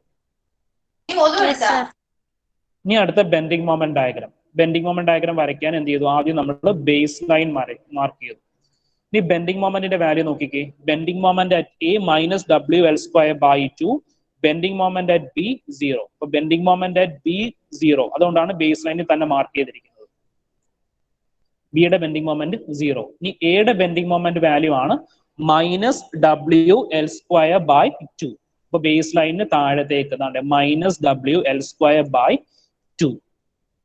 ഇനി അടുത്ത bending moment diagram. Bending moment diagram വരയ്ക്കാൻ എന്ത് ചെയ്തു? ആദ്യം നമ്മൾ ബേസ് ലൈൻ മാർക്ക് ചെയ്തു. ഇനി ബെൻഡിങ് മൊമെന്റിന്റെ വാല്യൂ നോക്കിക്കേ. Bending moment at A minus WL square by 2. Bending moment at B 0. അപ്പൊ ബെൻഡിങ് മൊമെന്റ് അറ്റ് ബി 0. അതുകൊണ്ടാണ് ബേസ് ലൈനിൽ തന്നെ മാർക്ക് ചെയ്തിരിക്കുന്നത്. ബിയുടെ ബെൻഡിങ് മൊമെന്റ് 0. ഇനി എയുടെ ബെൻഡിങ് മൊമെന്റ് വാല്യൂ ആണ് മൈനസ് WL സ്ക്വയർ ബൈ 2. അപ്പൊ ബേസ് ലൈനിന് താഴത്തേക്ക് മൈനസ് WL സ്ക്വയർ ബൈ 2.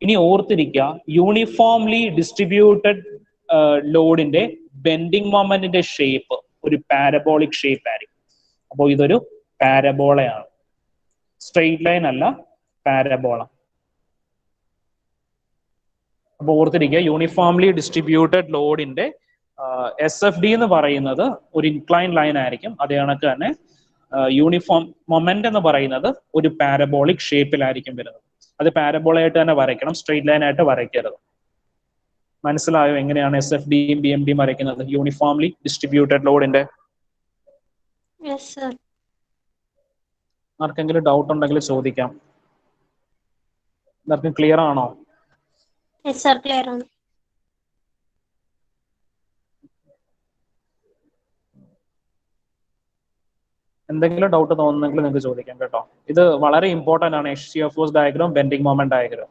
ഇനി ഓർത്തിരിക്കുക, യൂണിഫോംലി ഡിസ്ട്രിബ്യൂട്ടഡ് ലോഡിന്റെ ബെൻഡിങ് മൊമെന്റിന്റെ ഷേപ്പ് ഒരു പാരബോളിക് ഷേപ്പ് ആയിരിക്കും. അപ്പോൾ ഇതൊരു പാരബോളയാണ്, സ്ട്രെയിറ്റ് ലൈൻ അല്ല, പാരബോള. അപ്പോൾ ഓർത്തിരിക്കുക, യൂണിഫോംലി ഡിസ്ട്രിബ്യൂട്ടഡ് ലോഡിന്റെ SFD എന്ന് പറയുന്നത് ഒരു ഇൻക്ലൈൻ ലൈൻ ആയിരിക്കും. അതേ കണക്ക് തന്നെ യൂണിഫോം മൊമെന്റ് എന്ന് പറയുന്നത് ഒരു പാരബോളിക് ഷേപ്പിലായിരിക്കും വരുന്നത്. അത് പാരബോളായിട്ട് തന്നെ വരയ്ക്കണം, സ്ട്രെയിറ്റ് ലൈൻ ആയിട്ട് വരയ്ക്കരുത്. മനസ്സിലായോ എങ്ങനെയാണ് SFDയും BMDയും വരയ്ക്കുന്നത്? യൂണിഫോംലി ഡിസ്ട്രിബ്യൂട്ടഡ് ലോഡിന്റെ. Yes, sir. ആർക്കെങ്കിലും ഡൗട്ട് ഉണ്ടെങ്കിൽ ചോദിക്കാം. എല്ലാവർക്കും ക്ലിയർ ആണോ? Yes, sir. Clear ആണ്. എന്തെങ്കിലും ഡൗട്ട് തോന്നുന്നെങ്കിൽ നിങ്ങൾക്ക് ചോദിക്കാം കേട്ടോ. ഇത് വളരെ ഇമ്പോർട്ടന്റ് ആണ്, shear force diagram, bending moment diagram.